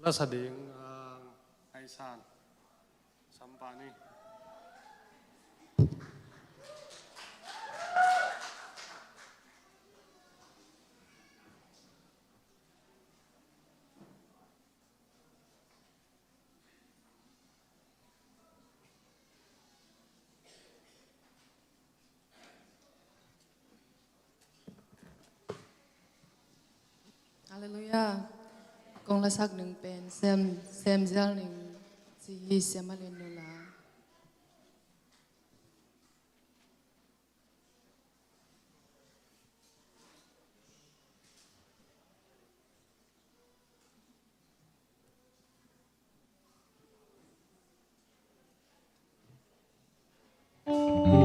ละสดิงไอซานสัมปานี
ฮาเลลูยากงละสักหนึ่งเป็นเซมเจลหนึ่งที่เซมาเลนโนลา
อ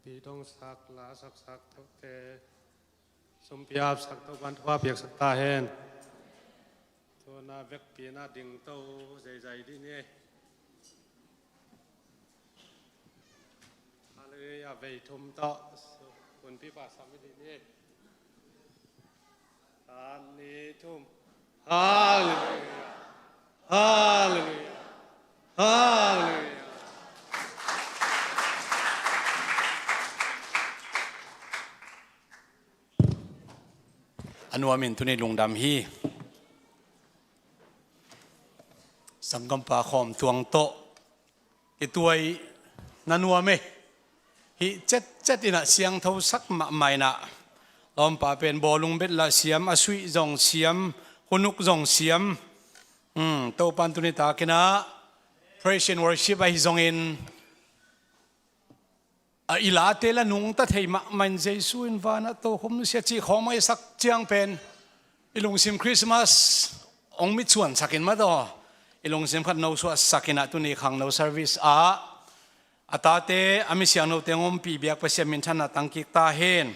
ปีต้องสักลาสักเท่าแต่สมพิอาบสักเท่าวันว่าเปียกสักตาเห็นตัวน่าเวกปีน่าดิ่งเต้าใจดีนี่อะไรอย่าไปทุ่มต่อคนพี่ป่าสามีดีนี่อันนี้ทุ่มฮาเลลูยาฮาเลลูยาฮาเลลูยา
อันว่ามินทุนิลุงดำฮีสังกัมปาคอมทวงโตกิตัวนันว่าเมฮีเจ็ดอินะเสียงเท่าสักมาไม่นะลอมป่าเป็นบอลุงเบ็ดละเสียมอสุยจงเสียมหุนุกจงเสียมโตปันตุนิตากินะ praise and worship ไอจงอินอีลาเตละนุงตัดให้มันเจสุอินวานะโตผมนุเสียจีของไม่สักเจียงเป็นอีลงซิมคริสต์มาสองมิชวนสักินมาต่ออีลงซิมขัดโนสวดสักินะตุนีขังโนเซอร์วิสอาตาเตอามิเสียงโนเตงอมปีเบียกไปเสียมินชันนาตังกิกตาเฮน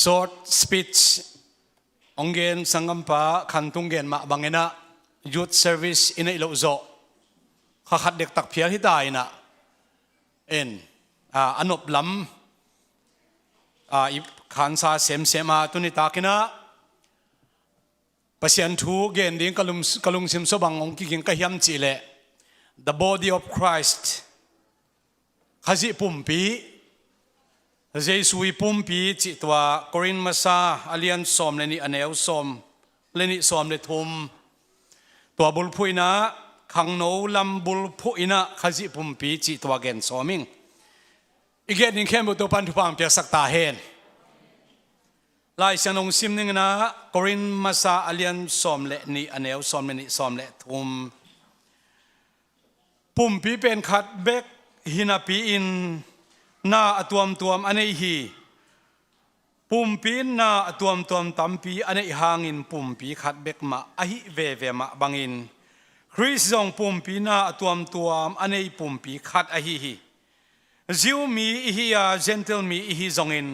short speech องเกนสังกัมปะขันตุงเกนมาบังเงนะ youth service อินไอโลโซข้าขัดเด็กตักเพียรที่ตายนะอันอบลำขันซาเสมมาตุนิตากินะปัศยันทูเกนดิ้งกลุงซิมโซบังองกิกิงกะฮิมจีเล the body of Christ ขจิปุ่มปีเจสุยปุ่มปีจิตว่าโครินมาซาอเลียนสอมเลนิอเนลสอมเลนิสอมเลทุมตัวบุลพุยนะขังโนลำบุลพุยนะขจิปุ่มปีจิตว่าเกนสอมิงอีกเกนนิ่งเข้มบุตรพันธุพังเปียสักตาเฮนลายเสียงองซิมนึงนะโครินมาซาอเลียนสอมเลนิอเนลสอมเลนิสอมเลทุมปุ่มปีเป็นขัดเบกฮินาปีอินนาอตัวมอันนี้ฮีปุ่มปีนาอตัวมตัมปีอันนี้หางอินปุ่มปีขัดเบกมาอหิเวมาบังอินคริสจงปุ่มปีนาอตัวมอันนี้ปุ่มปีขัดอหิฮีจิวมีอหิยาเจนเทลมีอหิจงอิน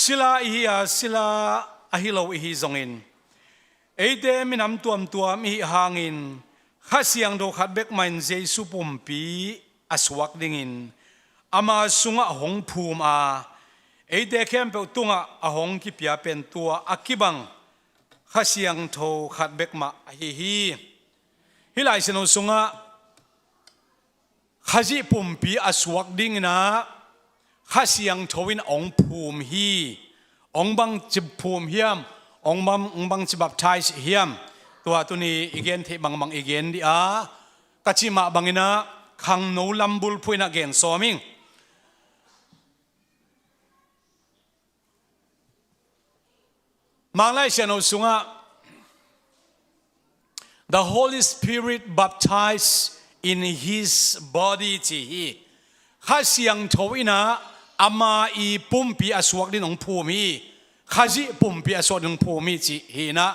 ศิลาอหิยาศิลาอหิโลอหิจงอินเอเดมินำตัวมีหางอินข้าเสียงโดขัดเบกมันเจสุปุ่มปีอสวักดิ่งินอามาสุงะหงภูมิเอเดเข้มเปตุงะหงกิปยาเป็นตัวอากิบังข้าเสียงโทขัดเบกมาฮิหลายเสนสุงะข้าจิปุ่มปีอสวักดิ่งนะข้าเสียงโทวินองภูมิองบังจิบภูมิเฮียมองบังจิบับไทยเฮียมตัวตุนี้อีกเกนที่บางอีกเกนดีกัจจิมาบางนะขังโนลัมบุลพุยนักเกนสอมิงมังไลเชนอสุงะ the Holy Spirit baptized in His body ที่ข้าเสียงทวินะอามาอีปุ่มปีอสวกดินของภูมิข้าจิปุ่มปีอสวกดินของภูมิที่ฮีนะ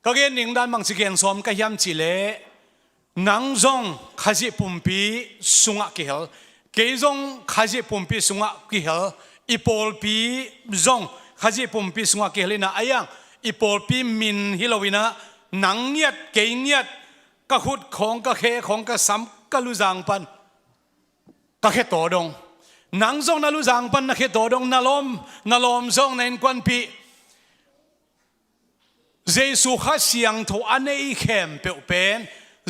ก็เกณฑ์หนึ่งด้านบางสิ่งสมก็ย้ำจิเลนังจงขจิปุ่มปีสุงะกิเหลเกยจงขจิปุ่มปีสุงะกิเหลอีโพลปีจงขจิปุ่มปีสุงะกิเหลนะอายังอีโพลปีมินฮิโลวินะนังเนียดเกยเนียดก็ขุดของก็เคของก็ซ้ำก็ลุจางปันก็แค่ตัวดงนังจงนาลุจางปันนะแค่ตัวดงนาลมจงในควันปีเจสุข้าเสียงโทอันนี้เข้มเปเป็น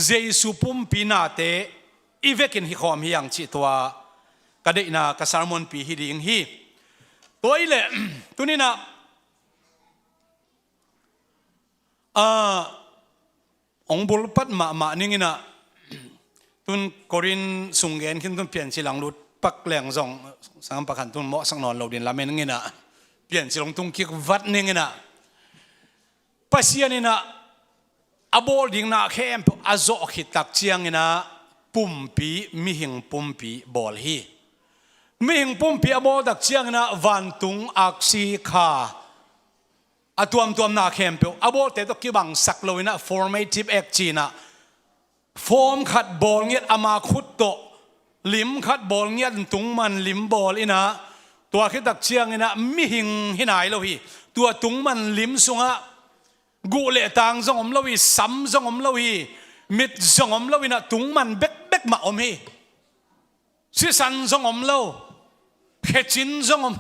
เจสุปุ่มปีนาเตอีเวกินฮิคอมฮิยังจิตัวกระเดน่ากษามนปีฮิดิงฮีตัวอีเล่ตัวนี้นะองบุลปัดมานี่ไงนะตุนโครินสุงเกนขึ้นตุนเปลี่ยนสิหลังรุดปักแหลงส่งสังประคันตุนเหมาะสักนอนเราเดินละเมนนี่นะเปลี่ยนสิหลังตุนคิกวัดนี่ไงนะปัสยานี่นะอบอลดิ่งนาเข้มอาโจขิตักเชียงนี่นะปุ่มปีมิหิงปุ่มปีบอลฮีมิหิงปุ่มปีอบอลตักเชียงนะวันตุงอักซีขาตัวนาเข้มเปอบอลเตะตกิบังสักโลวินะ formative act จีนะฟอร์มขัดบอลเงี้ยอามาขุดโต ลิมขัดบอลเงี้ยตุงมันลิมบอลอินะตัวคิดตักเชียงอินะมิหิงหินายเราฮีตัวตุงมันลิมสุงะกูเลตังซงอมเราฮีซ้ำซงอมเราฮีมิดซงอมเราฮีนะตุงมันเบ็กมาอมฮีสิสันซงอมเราเขจินซงอม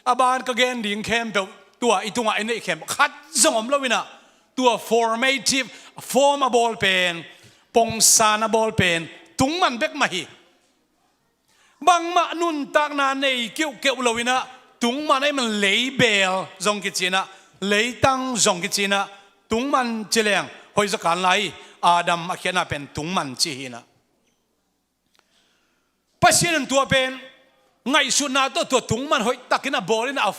อาบานก็เกณฑ์ดิ่งเข้มเปตัวอีตุงไอ้นี่เข้มขัดซงอมเราฮีนะตัว formative form a ball pen ปงซานาบอลเป็นตุงมันเบกมาฮีบางมานุนตากนานในเกี่ยวเราวินะตุงมันให้มันเลเบลจงกิจินะเลตังจงกิจินะตุงมันเจริญหอยสการไลอาดัมอาเขียนเป็นตุงมันจีฮีนะปัจจุบันตัวเป็นไงสุดนาตัวตุงมันหอยตักินะบอลนะเอา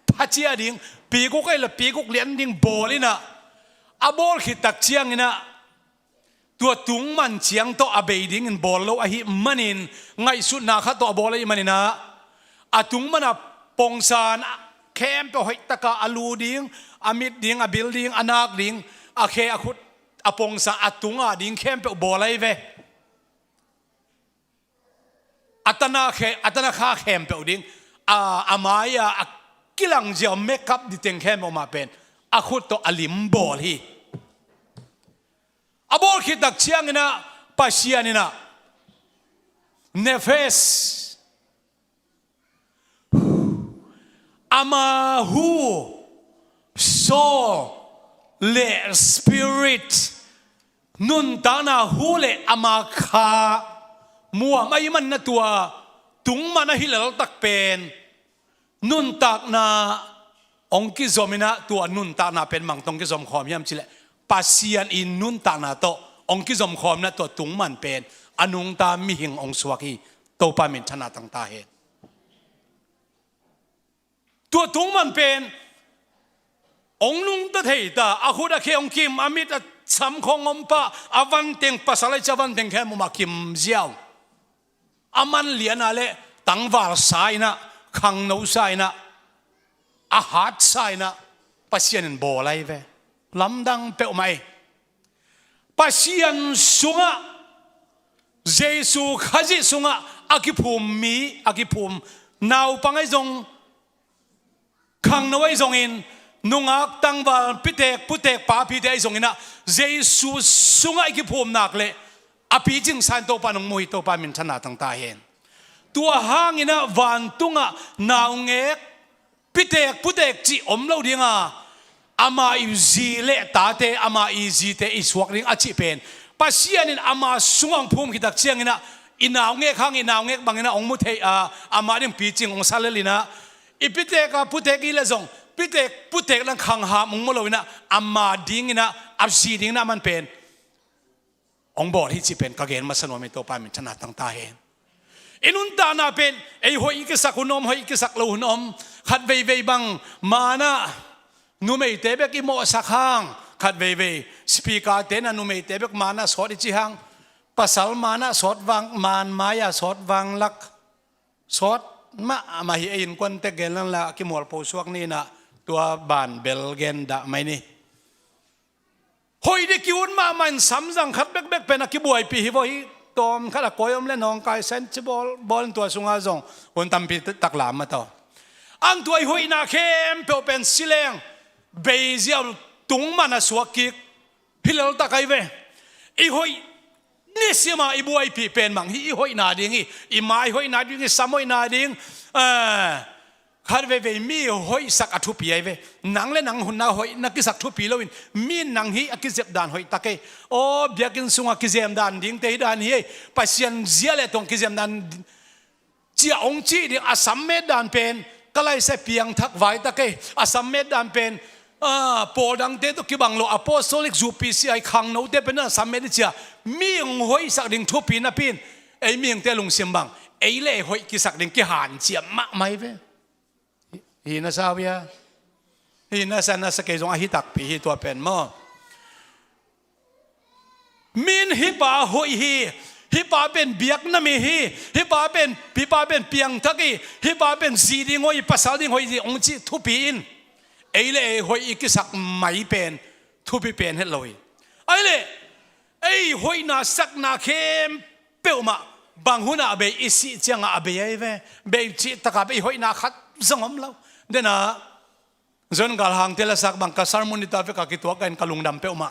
พัชยาดิ่งปีกุกไอ้ละปีกุกเลี้ยนดิ่งบอลนะอาบอลขิดตักเชียงนะตัวตุงมันเชียงโตอาเบดิ้งอินบอลโลอาฮิมันินไงสุดนาข้าตัวบอลเลยมันนะอาตุงมันอะปงซานแคมไปหอยตะกาอาลูดิ้งอามิดดิ้งอาบิลดิ้งอานักดิ้งอาเคอาคุดอาปงซานอาตุงอาดิ้งแคมไปบอลเลยเวอัตนาข้าแคมไปดิ้งอามายากิลังเจียวเมคับดิเต็งแคมออกมาเป็นอาคุดตัวอาลิมบอลฮีอาบอลคิดดักเชียงนะปัสยานินะเนเฟสอามาหูโซเลสปิริตนุนตานาหูเลอามาคามัวไม่มันนะตัวตุงมันนะฮิเลลตักเป็นนุนตักนาองกิจอมินะตัวนุนตานาเป็นมังตองกิจอมขอมยามจิเลปัสยานอินนุนตานาโตองกิจอมขอมนะตัวตุงมันเป็นอนุงตามิหิงองสวากีโตปามินชนะตั้งตาเหตุตัวตุงมันเป็นองนุงตะเทตาอาคุดาเคองคิมอามิตสัมคงอมปะอาวันเต็งปัสอะไรจะวันเต็งแค่มุมาคิมเจียวอามันเลียนอะไรตั้งวาลสายนะขังนูสายนะอาหารสายนะปัสยานินโบไลเวลำดังเปลวไหมปัสยันสุงะเยซูขจิสุงะอากิภูมิมีอากิภูมินาวปังไอจงขังนาวไอจงอินนุงอักตั้งว่าพิเตกพุเตกป้าพิเตกไอจงอินะเยซูสุงะอากิภูมินักเลยอภิจิงสันโตปานุงมุยโตปามินชนะตั้งตาเห็นตัวห้างอินะวันตุงะนาวเงกพิเตกพุเตกจีอมเล่าดีงาอามาอิจีเลตาเตอามาอิจีเตอิสวกริงอจิเป็นปัสยานินอามาสุงอังภูมิคิดักเชียงอินะอินาวเงกข้างอินาวเงกบางอินะองมุเทอามาดิมปีจิงองซาเลลินะอิพิเตกพุเตกิเลซงพิเตกพุเตกลังขังหามองมุโลวินะอามาดิงอินะอับจีดิงนะมันเป็นองบอลที่จิเป็นกะเกณฑ์มาสนวนมีตัวปามินชนะตั้งตาเห็นอินุนตานาเป็นไอหอยกิสักหุนอมหอยกิสักลูหุนอมขัดเวเวบังมานะนูไม่เตะเบกิโมสักห้างขัดเวสปีกาเตนะนูไม่เตะเบกมานะสอดจิหังภาษามานะสอดวังมานมายาสอดวังลักสอดมาฮิอินควันเตเกลันละกิมอลโพสวกนี่นะตัวบานเบลเกนดะไม่นี่หอยเด็กิวนมามันซ้ำจังขัดเบกเป็นนักบวยปีฮิบอยตอมขัดกอยอมเล่นน้องกายเซนชิบอลตัวสุงอาจงคนทำปีตักหลามมาต่ออันตัวหอยนาเข้มเป็นสิเลงเบย์เจียวตุงมันสวกิกฮิเลลตะไคเวอีหอยนี่สิมาอีบวยปีเป็นมังอีหอยนาดิงอีไม้หอยนาดิงอีสามหอยนาดิงขัดเวมีหอยสักอทุปีไอเวนังเล่นนังหุ่นนาหอยนักกิสักทุปีแล้ววินมีนังฮีอกิเจ็บดานหอยตะเกโอ้เบียกินสุงอกิเจ็บดานดิงเตยดานฮีปัสยันเจียเลตงกิเจ็บดานเจียองจีดิอาสัมเมดานเป็นก็เลยเสเปียงทักไว้ตะเกอาสัมเมดานเป็นปอดังเตตุกิบังโล Apostolic จูปีซีไอขังโนเตเป็นน่ะสัมเมดิเจียมีงหอยสักดิ่งทุปีน่ะพินไอมีงเตลุงเสียมบังไอเล่หอยกิสักดิ่งกิหานเจียมะไม่เวฮีน่าซาวิยาฮีน่าสันน่าสเกจงอาฮิตักปีฮีตัวเป็นมั้งมินฮิปาหอยฮิปาเป็นเบียกน้ำมีฮิปาเป็นเปียงทักฮิปาเป็นซีดิ่งหอยภาษาดิ่งหอยองจีทุปีนไอ้เล่หอยอีกสักไม่เป็นทุบเป็นให้เลยไอ้เล่ไอ้หอยน่าสักน่าเข้มเปลมา บางหุ่นอาเบยอิสิจังอาเบยเวเบยจิตะกับไอหอยนาขัดสงมเราเดน่ะจนกาลหางเทลสักบางกษัตริย์มุนิตาเฟกักิตัวกันกลุงดำเปอมา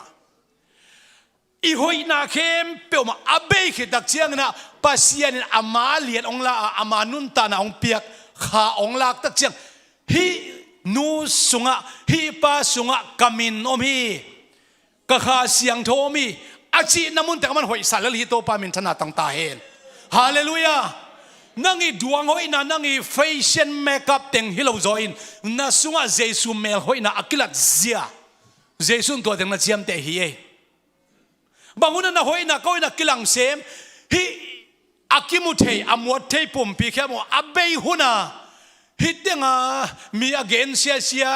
อีหอยนาเข้มเปอมาอาเบยขิดักเชียงนะปัสยานินอามาเลียนองลาอามานุนตานาองเปียกขาองลากตักเชียงฮีนูสุงะฮีปาสุงะกามินอมฮีกะขาเสียงโทมีอาชีน้ำมันแต่มันหอยสารลีโตปามินธนาต่างตาเห็นฮาเลลูยานั่งอีดวงหอยนะนั่งอีแฟชั่นเมคอัพแต่งฮิโลโซอินน่าสุงะเจสุเมลหอยนะอักิลัดเซียเจสุนตัวแต่งน่าเจียมเตฮีเอบางคนน่ะหอยนะก็น่ะกิลังเซมฮีอากิมุเทอมวดเทปุ่มปีแค่มอับเบยหุนะฮิตเดงมีอเกนเสีย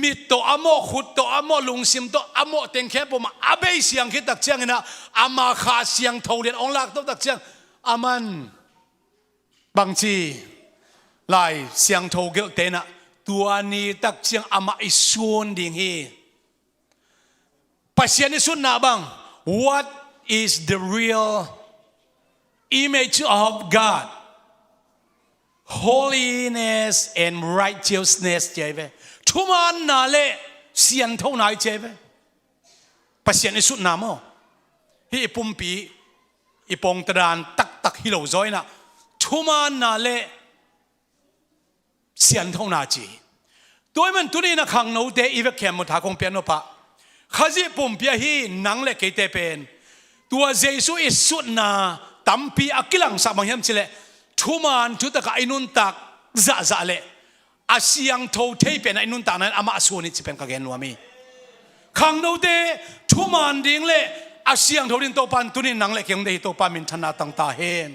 มีตัวอโมขุดตัวอโมลุงซิมตัวอโมเต็งแค่ปุ่มอับเบยเสียงคิดตักเชียงนะอามาขาเสียงเท่าเรียนองลักตัวตักเชียงอามันบางทีลายเสียงเท่าเกลเตนะตัวนี้ตักเชียงอามาอิสุนดิ่งฮีปัจจัยนี้สุดนะบัง What is the real image of God holiness and righteousness เจ้าเว้ทุมันน่าเล่เสียงเท่าไหนเจ้าเว้ปัจจัยนี้สุดนะมั้งฮีปุ่มปีอีปงตรานตักฮิโลซอยนะทุมันน่าเล่เสียงเท่าไหนจีตัวมันตัวนี้นะขังโนเตอีเวกแคมมุทาคงเปียโนปะข้าจีปุ่มเปียฮีนังเล็กเกตเป็นตัวเจสุอิสุดนะตั้มปีอักิลังสักบางอย่างสิเลทุมันทุตะกไอนุนตักจะเลอาเสียงโทเทเป็นไอนุนตักนั้นอามาส่วนนี้จะเป็นกางเกนวามีขังโนเตทุมันดิ่งเลอาเสียงโทดินโตปันตัวนี้นังเล็กยังได้โตปันมินธนาตั้งตาเห็น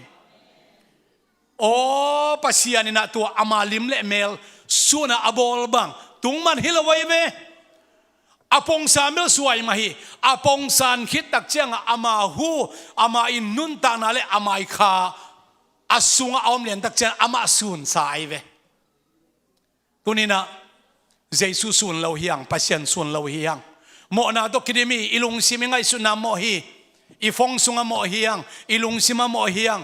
โอ้ปัสยานี่นะตัวอามาลิมเลเมลส่วนอาบอลบังตุงมันฮิลไว้เวอาปงสามเมลสวยมาฮีอาปงสานคิดตักเจียงอามาหูอามาอินนุนตานาเลอามาอิคาอาสุงอาอมเลียนตักเจียงอามาสุนสายเวตัวนี้นะเจสุสุนเราเฮียงปัสยันสุนเราเฮียงโมนาตกิดมีอิลุงซิมิงไงสุนาโมฮีอีฟงสุงโมเฮียงอิลุงซิมาโมเฮียง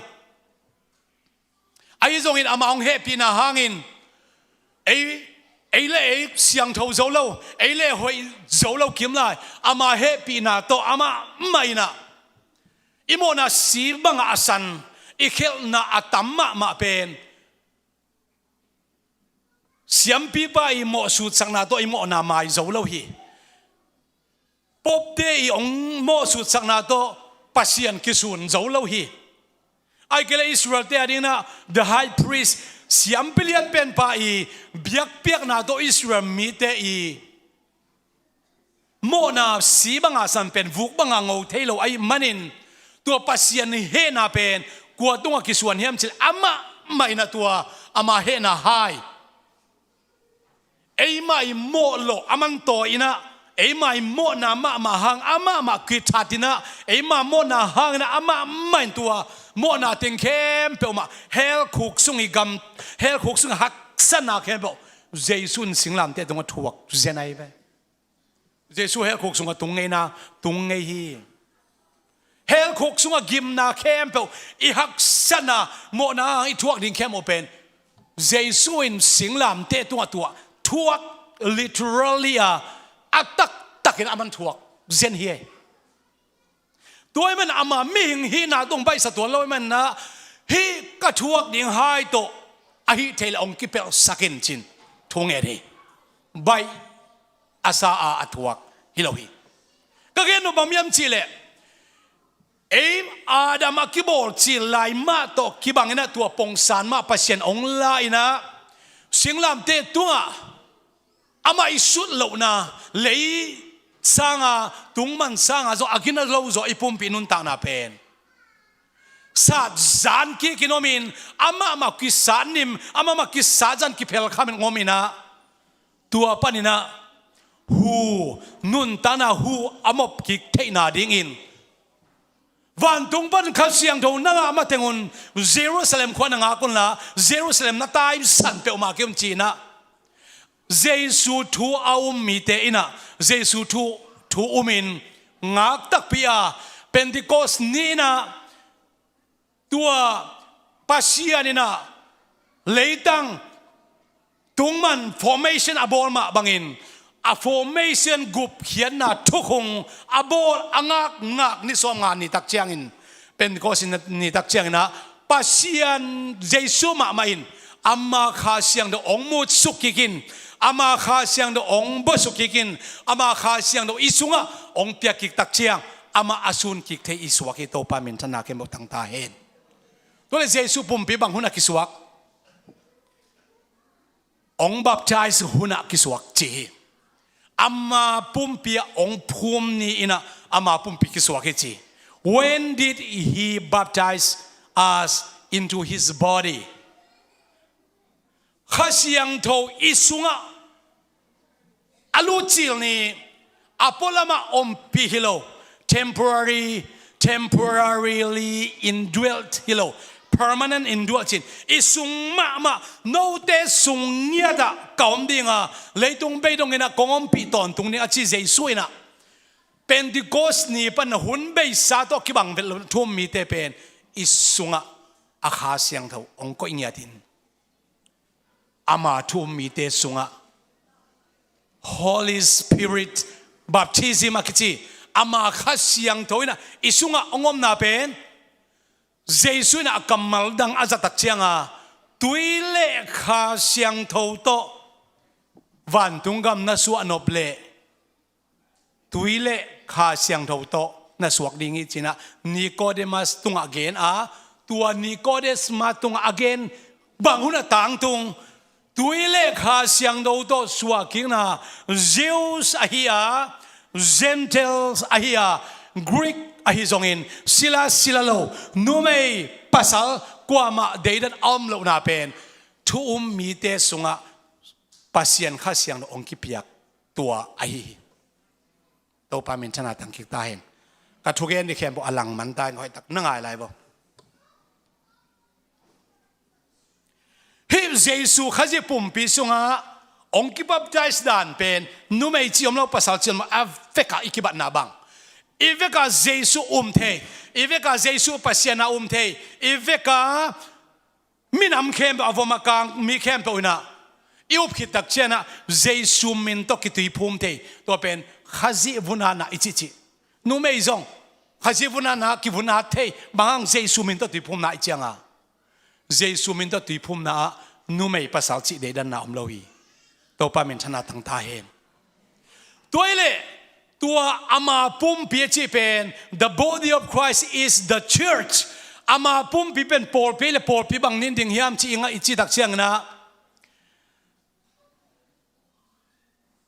ไอ้จงอินอามาองเฮปีนาหางอินไอ้เล่เสียงเท่าโจโลไอ้เล่หอยโจโลกิมไลอามาเฮปีนาโตอามาไม่นะอิโมนาสีบังอาสันอีเคลนาอัตมะมาเป็นเสียมปีไปอิโมสุดสังนาโตอิโมนาไม่โจโลฮีปบเดอีองโมสุดสังนาโตปัสยันกิสุนโจโลฮีไอ้เกลอิสราเอลเตอร์นี่นะ the high priestเสียมเปลี่ยนเป็นไปเบียกเปียกนาโตอิสราเอลมีเตอีโมนาสีบังอาสันเป็นวุกบังอางูเทโลไอ้มันินตัวปัสยันเฮนาเป็นกลัวตัวกิส่วนเฮียมจิลอามาไม่นะตัวอามาเฮนาไฮไอ้ไม่โมโลอามันโตอินะไอ้ไม่โมนามาหังอามากิทัดินะไอ้มาโมนาหังนะอามาไม่ตัวโมนาติงเข้มเปล่ามาเฮลคุกซุงอีกำเฮลคุกซุงหักสนาเข้มเปล่าเจสุนสิงลำเตะตรงว่าถูกเจนไอไปเจสุเฮลคุกซุงตรงไงนะตรงไงฮีเฮลคุกซุงกิมนาเข้มเปล่าอีหักสนาโมนาอีถูกดิ่งเข้มโอเป็นเจสุนสิงลำเตะตัวถูก literally อัตตักเห็นอามันถูกเจนฮีตัวมันอามาไม่หิงฮีนาตรงไปสตัวเรามันนะฮีก็ทวกดิ่งหายโตอาฮิเทลองกิเปลสักินจินทงเอรีใบอาซาอาทวกฮิโลฮีก็เห็นว่าบางยามจิเลเอ็มอาดามากิบอลจิลายมาโตกิบังนะตัวปงสานมาปัสยันองไลนะสิงลามเตตัวอามาอิสุดเหล่านะเลยสร้างตุงมันสร้างอากินเราโจอีปุ่มปีนุนตานาเป็นสัตจานกีกินอมินอามากิสานิมอามากิสาจันกิเพลคามินงอมินะตัวปนินะหูนุนตานาหูอามบกิเทนาดิ่งอินวันตุงปันข้าเสียงโดนนั่งอามาเตงุนเยรูซาเล็มขวัญงาคนละเยรูซาเล็มนัตตายสันเปอมาเกี่ยมจีนะเจสุทูอาอุมมีเตอินะเจสุทูอุมินงักตักพิอาเพนติโคสนี่นะต ตัวปัสยานี่นะเลยตั้งตุงมัน formation อบอลมาบังอินa formation group เขียนนะทุกคนอบอลงักนี่สวมงานนี่ตักเชียงอินเป็นก็สินี่ตักเชียงนะปัสยาเจสุมาอินอามาข้าเสียงดองมุดสุกิกินอามาข้าเสียงดองบสุกิกินอามาข้าเสียงดอิสุงะองเปียกิกตักเชียงอามาอาซุนกิกเทอิสวากิโตปามินธนาเกมบตั้งตาเห็นตัวเลเจสุปุ่มปีบังหุนักกิสวกองบับใจสุหุนักกิสวกจีอามาปุ่มปีองภูมินี่อินะอามาปุ่มปีกิสวกจี when did he baptize us into his bodyข้าเสียงโทอิสุงะอลูจิลนี่อพอลมาอมพิฮิโล temporarily indwelt hilo permanent indwelt in isung ma no te sung nia da kaum dinga leitung beidong ina kongom pi ton tung ni achi jesu ina pentecost ni pan hun be sa to kibang thum mi te pen isunga akha siang tho ong ko inya tin ama thum mi te sunga Holy Spirit baptism akichi ama kha siang tho ina isunga ongom na pen jesu na kamal dang azatak chianga tuile kha siang tho to van tungam na su anoble tuile kha siang tho to na suak dingi china Nicodemus tung again tua Nicodemus ma tung again banguna tang tung tuile kha siang tho to suaking na Jews ahia Gentiles ahia Greek ahizongin sila lo numei pasal kwama deidan amlo na pen thu mi te sunga pasien kha siang no ongki piak tua ahi to pa min chana tang ki ta hen ka thugen ni khem bo alang man ta ngoi tak nangai lai bo hi jesu khaje pum pi sunga ongki baptize dan pen numei chiom lo pasal chiom afeka ikibat na bang Iveka Jesu Iveka Jesu pasiana Iveka minam kem avomakang mi kem na iup kitak chena Jesu min to kitui pumte to pen khazi vuna na ichichi nu meizong khazi vuna na kivuna the bang Jesu min to tipum na ichanga Jesu min to tipum na nu mei pasal chi de dan na omlohi to pa min thana tang ta hen toile tua ama pum piachi pen the body of Christ is the church ama pum pi pen por pi bang nin ding hiam chi inga ichi dak chiang na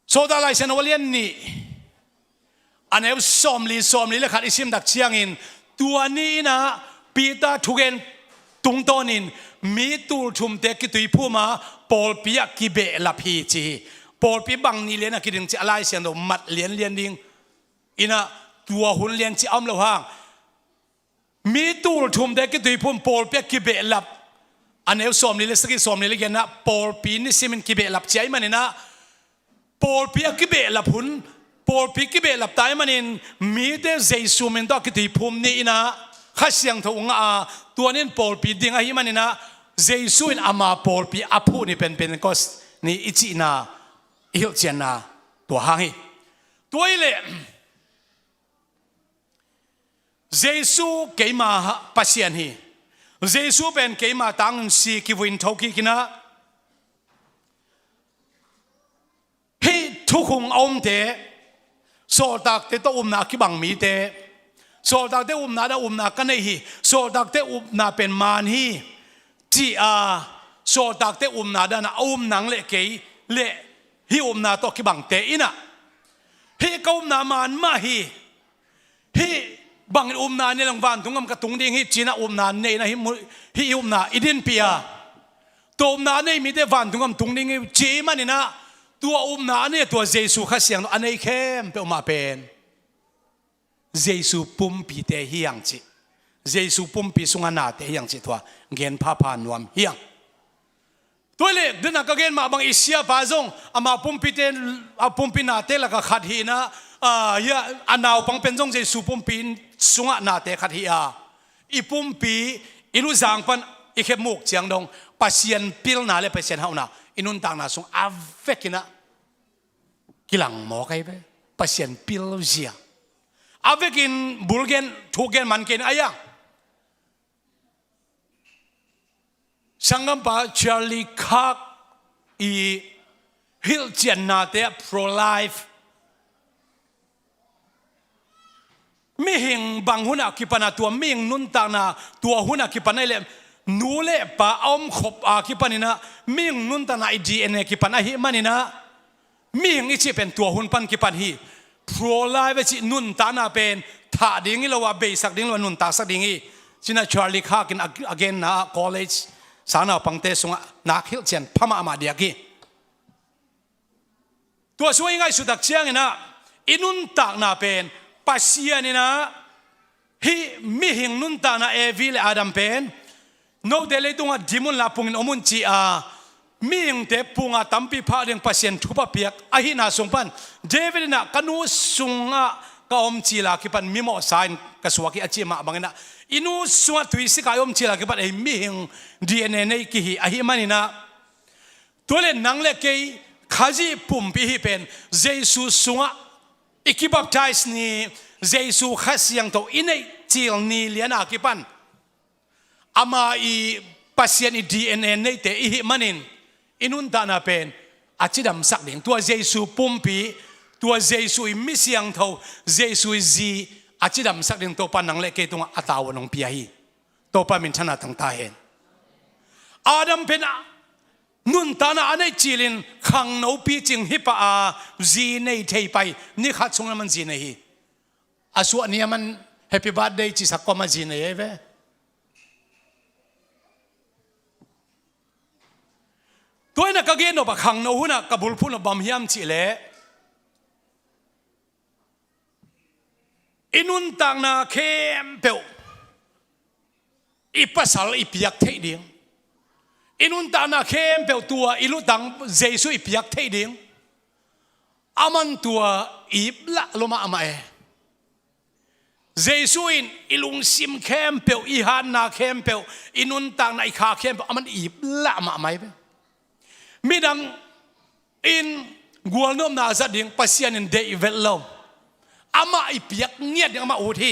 so da lai sen walian ni anew somli le khat isim dak chiang in tua ni na pita thugen tung tonin mi tul thum te ki tui phuma pol pia ki be la phi chi Paul pi bang ni le na kiding chi alai siang do mat lian ding ina tua hun lian chi am lo hang mi tul thum de ki tui phum Paul pi ki be lap anew som ni le saki som ni le gen na Paul pi ni simin ki be lap chai manina Paul pi ki be lap hun Paul pi ki be lap tai manin mi de jesu min do ki tui phum ni ina kha siang tho nga tua nin Paul pi ding a hi manina jesu in ama Paul pi apu ni pen kos ni ichi na il chiana tua hangi toile Jesu keima pasian hi Jesu pen keima tang si ki win thoki kina hi thukhung om te so tak te to na ki bang mi te so tak te na ka nei hi so tak te na pen man hi chi so tak te na da na nang le ke le hi na to ki bang te ina hi ka na man ma hi bang na ni lang van tungam ka tung ding hi china na nei na hi na idin pia to na nei mi te van tungam tung ding hi chi manina tua na ne tua Jesu kha siang no anei khem pe ma pen Jesu pum pi te hiang chi Jesu pum pi sunga na te hiang chi thwa gen pha nuam hiang toile dina ka gen ma bang isia pa zong ama pumpi na te la ka khat hi na ya anaw pang pen jong Jesu pumpi sunga na te khat hi i pumpi อิลุจางปันอีกแค่มุกเจียงดงปัสยันพิลนาเลปัสยันเฮานาอินุนต่างนาสงอาเวกินะกิลังหมอไกไปปัสยันพิลเจียอาเวกินบุลเกนทุกเกนมันเกนอายังสังกัมปะชาลีคักอีฮิลเจียนนาเตะ pro life มีหิงบางหุ่นกิปันตัวมีหิงนุนตานาตัวหุ่นกิปันไอเล่นูเล่ปะอมขบกิปันินะมีหิงนุนตานาDNAกิปันไอหิมันนี่นะมีหิงอิจิเป็นตัวหุ่นปันกิปันฮี pro life จินุนตานาเป็นถ้าดิ้งเราว่าเบสักดิ้งเรานุนตาสักดิ้งอีจินะชาร์ลีคักกิน again นะ college สานาปังเตสงนักฮิลเจียนพม่ามาเดียกีตัวสวยง่ายสุดตักเชียงนะอินุนตากนาเป็นปัสยานี่นะฮิมิหิงนุนตานาเอวิลอาดัมเป็นโนเดเลตุงะดิมุนลาปุงอมุนจีอามิหิงเตปุงะตัมปีพาเรียงปัสยันทุบเปียกอาหินาสงปันเดวิดนะกันูสุงะกอมจีลาคิปันมิโมสายกสวากิอาจิมาบังนะอินูสุงะตุยสิกายอมจีลาคิปันเอมิหิง DNA ในกิฮิอาหิมันนี่นะตัวเล่นนังเล็กเกยข้าจีปุ่มปีฮิเป็นเจสุสุงะอีกบัพไทส์นี่เจสุข้าเสียงโตอินเอจิลนี่เลียนอาคิปันอามาอีปัสยันอี DNA ในเตอีหิมันินอินุนตานาเป็นอาจิดำสักเดียงตัวเจสุปุ่มปีตัวเจสุอีมิเสียงโตเจสุอีจีอาจิดำสักเดียงโตปันนังเล็กเกยตรงอัตาวน้องปีฮีโตปันมินชนะตั้งตาเห็นอาดัมเป็นนุนตานาอันนี้จีลินขังนูปีจิงฮิปะจีเนยเทไปนี่ขัดสงมันจีเนยอาส่วนนี้มัน Happy Birthday จีสักก็มาจีเนยเว้ตัวนักเกณฑ์นบขังนูหุ่นกับบุลพูนบำเฮียมจีเล่อินุนต่างนาเข้มเปวอีปัสสาวะอีเปียกเทเดียงอินุนตานาเข้มเปวตัวอิลุตังเจสุอีเปียกเทเดียงอามันตัวอีบละลมาอามาเจสุอินอิลุงซิมเข้มเปวอีฮันนาเข้มเปวอินุนตังนาอีขาเข้มเปวอามันอีบละมาอามามีดังอินกัวลนมนาจัดดิ่งปัสยานินเดย์เวลลมอามาอีเปียกเงียดอามาอุที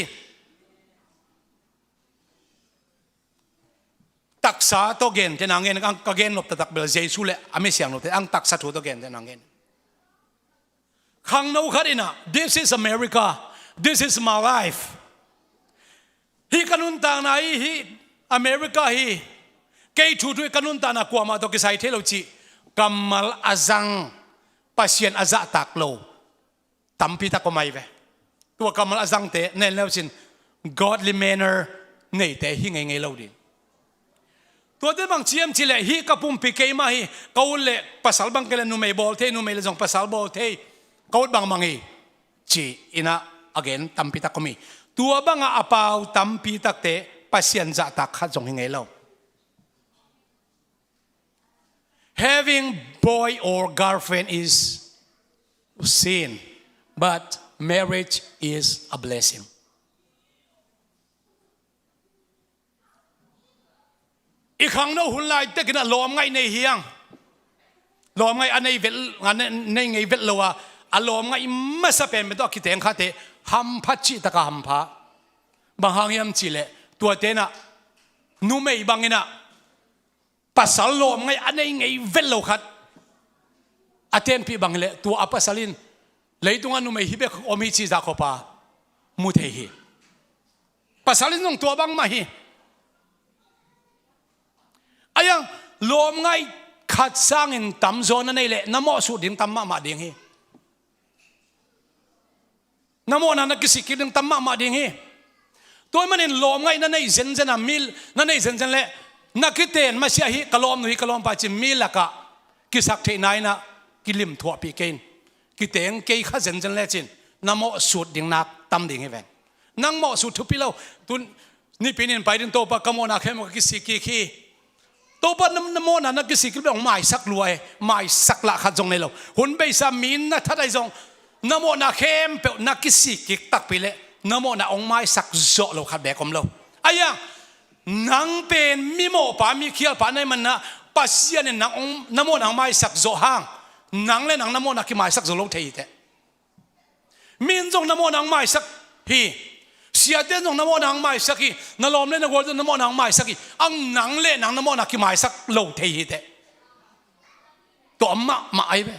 ตักษาตัวเกณฑ์จะนางเงินอังกเกณฑ์นบตักเบลเจสุเลอเมเสียงนบแต่อังตักษาตัวเกณฑ์จะนางเงินขังนูขัดอินะ this is America this is my life ฮีกันุนตางนาฮีอเมริกาฮีเกย์ทูด้วยกันุนตางนากว่ามาตัวกิสัยเทโลจีกัมมัลอาซังปัสยันอาซาตักโลตัมพิตากไม่เวตัวกัมมัลอาซังเตเนลเลวชิน godly manner เนยเตฮิงไงเลวดิตัวเด็กบางเชียมชิเลฮีกับปุ่มปีเกย์มาฮีเขาเล่ภาษาบางเกลนูไม่บอลเทนูไม่เล่นจงภาษาบอลเทเขาบางมังฮีจีอินะ again ตัมพิตากมีตัวบางอาเปาตัมพิตักเตปัสยันจะตักขัดจงฮิงไงเลว having boy or girlfriend is sin but marriage is a blessingอีกครั้งนู้นหุ่นลายเด็กน่ะล้อมไงในเฮียงล้อมไงอันในเวลงานในไงเวลเราว่าอารมณ์ไงไม่สเปนไม่ต้องคิดถึงข้าเตะฮัมพัชจิตะกาฮัมพะบางครั้งยามจิเลตัวเตน่ะนุ่มไม่บางเงินะภาษาล้อมไงอันในไงเวลเราขัดอาเทนพี่บางเลตัวอัปสลินเลยตรงนั้นนุ่มไม่ฮิเบกอมิจิจากขปามุเทฮีภาษาลินต้องตัวบางมาฮีอายังลมไงขัดสร้างอินตั้มโซนนั่นเองแหละน้ำมันสูดดิ่งตั้มมาดิ่งฮีน้ำมันนั่นก็สิกิดิ่งตั้มมาดิ่งฮีตัวมันเองลมไงนั่นเองเซนเซนมิลนั่นเองเซนเซนแหละนักกิเตนมาเสียฮีกลมหนุ่ยกลมปัจจิมิลละกะกิสักเทนายนะกิลิมถั่วปีเกนกิเตงเกยข้าเซนเซนแหละจินน้ำมันสูดดิ่งนักตั้มดิ่งฮีแหวนน้ำมันสูดทุบปีเราตุนนี่ปีนี้ไปดินโตปะกมนักเข้มกิสิกีตัวปนน้ำมันนั่นก็สิ่งที่เป็นไม่สักรวยไม่สักละขัดจงในเราหุ่นไปสามีนะถ้าได้จงน้ำมันน่ะเข้มเปล่านักกิสิกิตักไปเลยน้ำมันน่ะองไม่สักโจเราขัดแบบของเราไอ้ยัง นังเป็นมิโมปามีเขียวปาในมันนะปัสยาเนี่ยนังน้ำมันนังไม่สักโจห้างนังเล่นนังน้ำมันนักที่ไม่สักโจโลกเทียแต่มินจงน้ำมันนังไม่สักฮีเสียเต้นจงน้ำมันนังไม่สักฮีนลมเล่นนักวอลน้ำมันนังไม่สักฮีอังนังเล่นนังน้ำมันนักที่ไม่สักโลกเทียแต่ตัวมาไอ้เบ้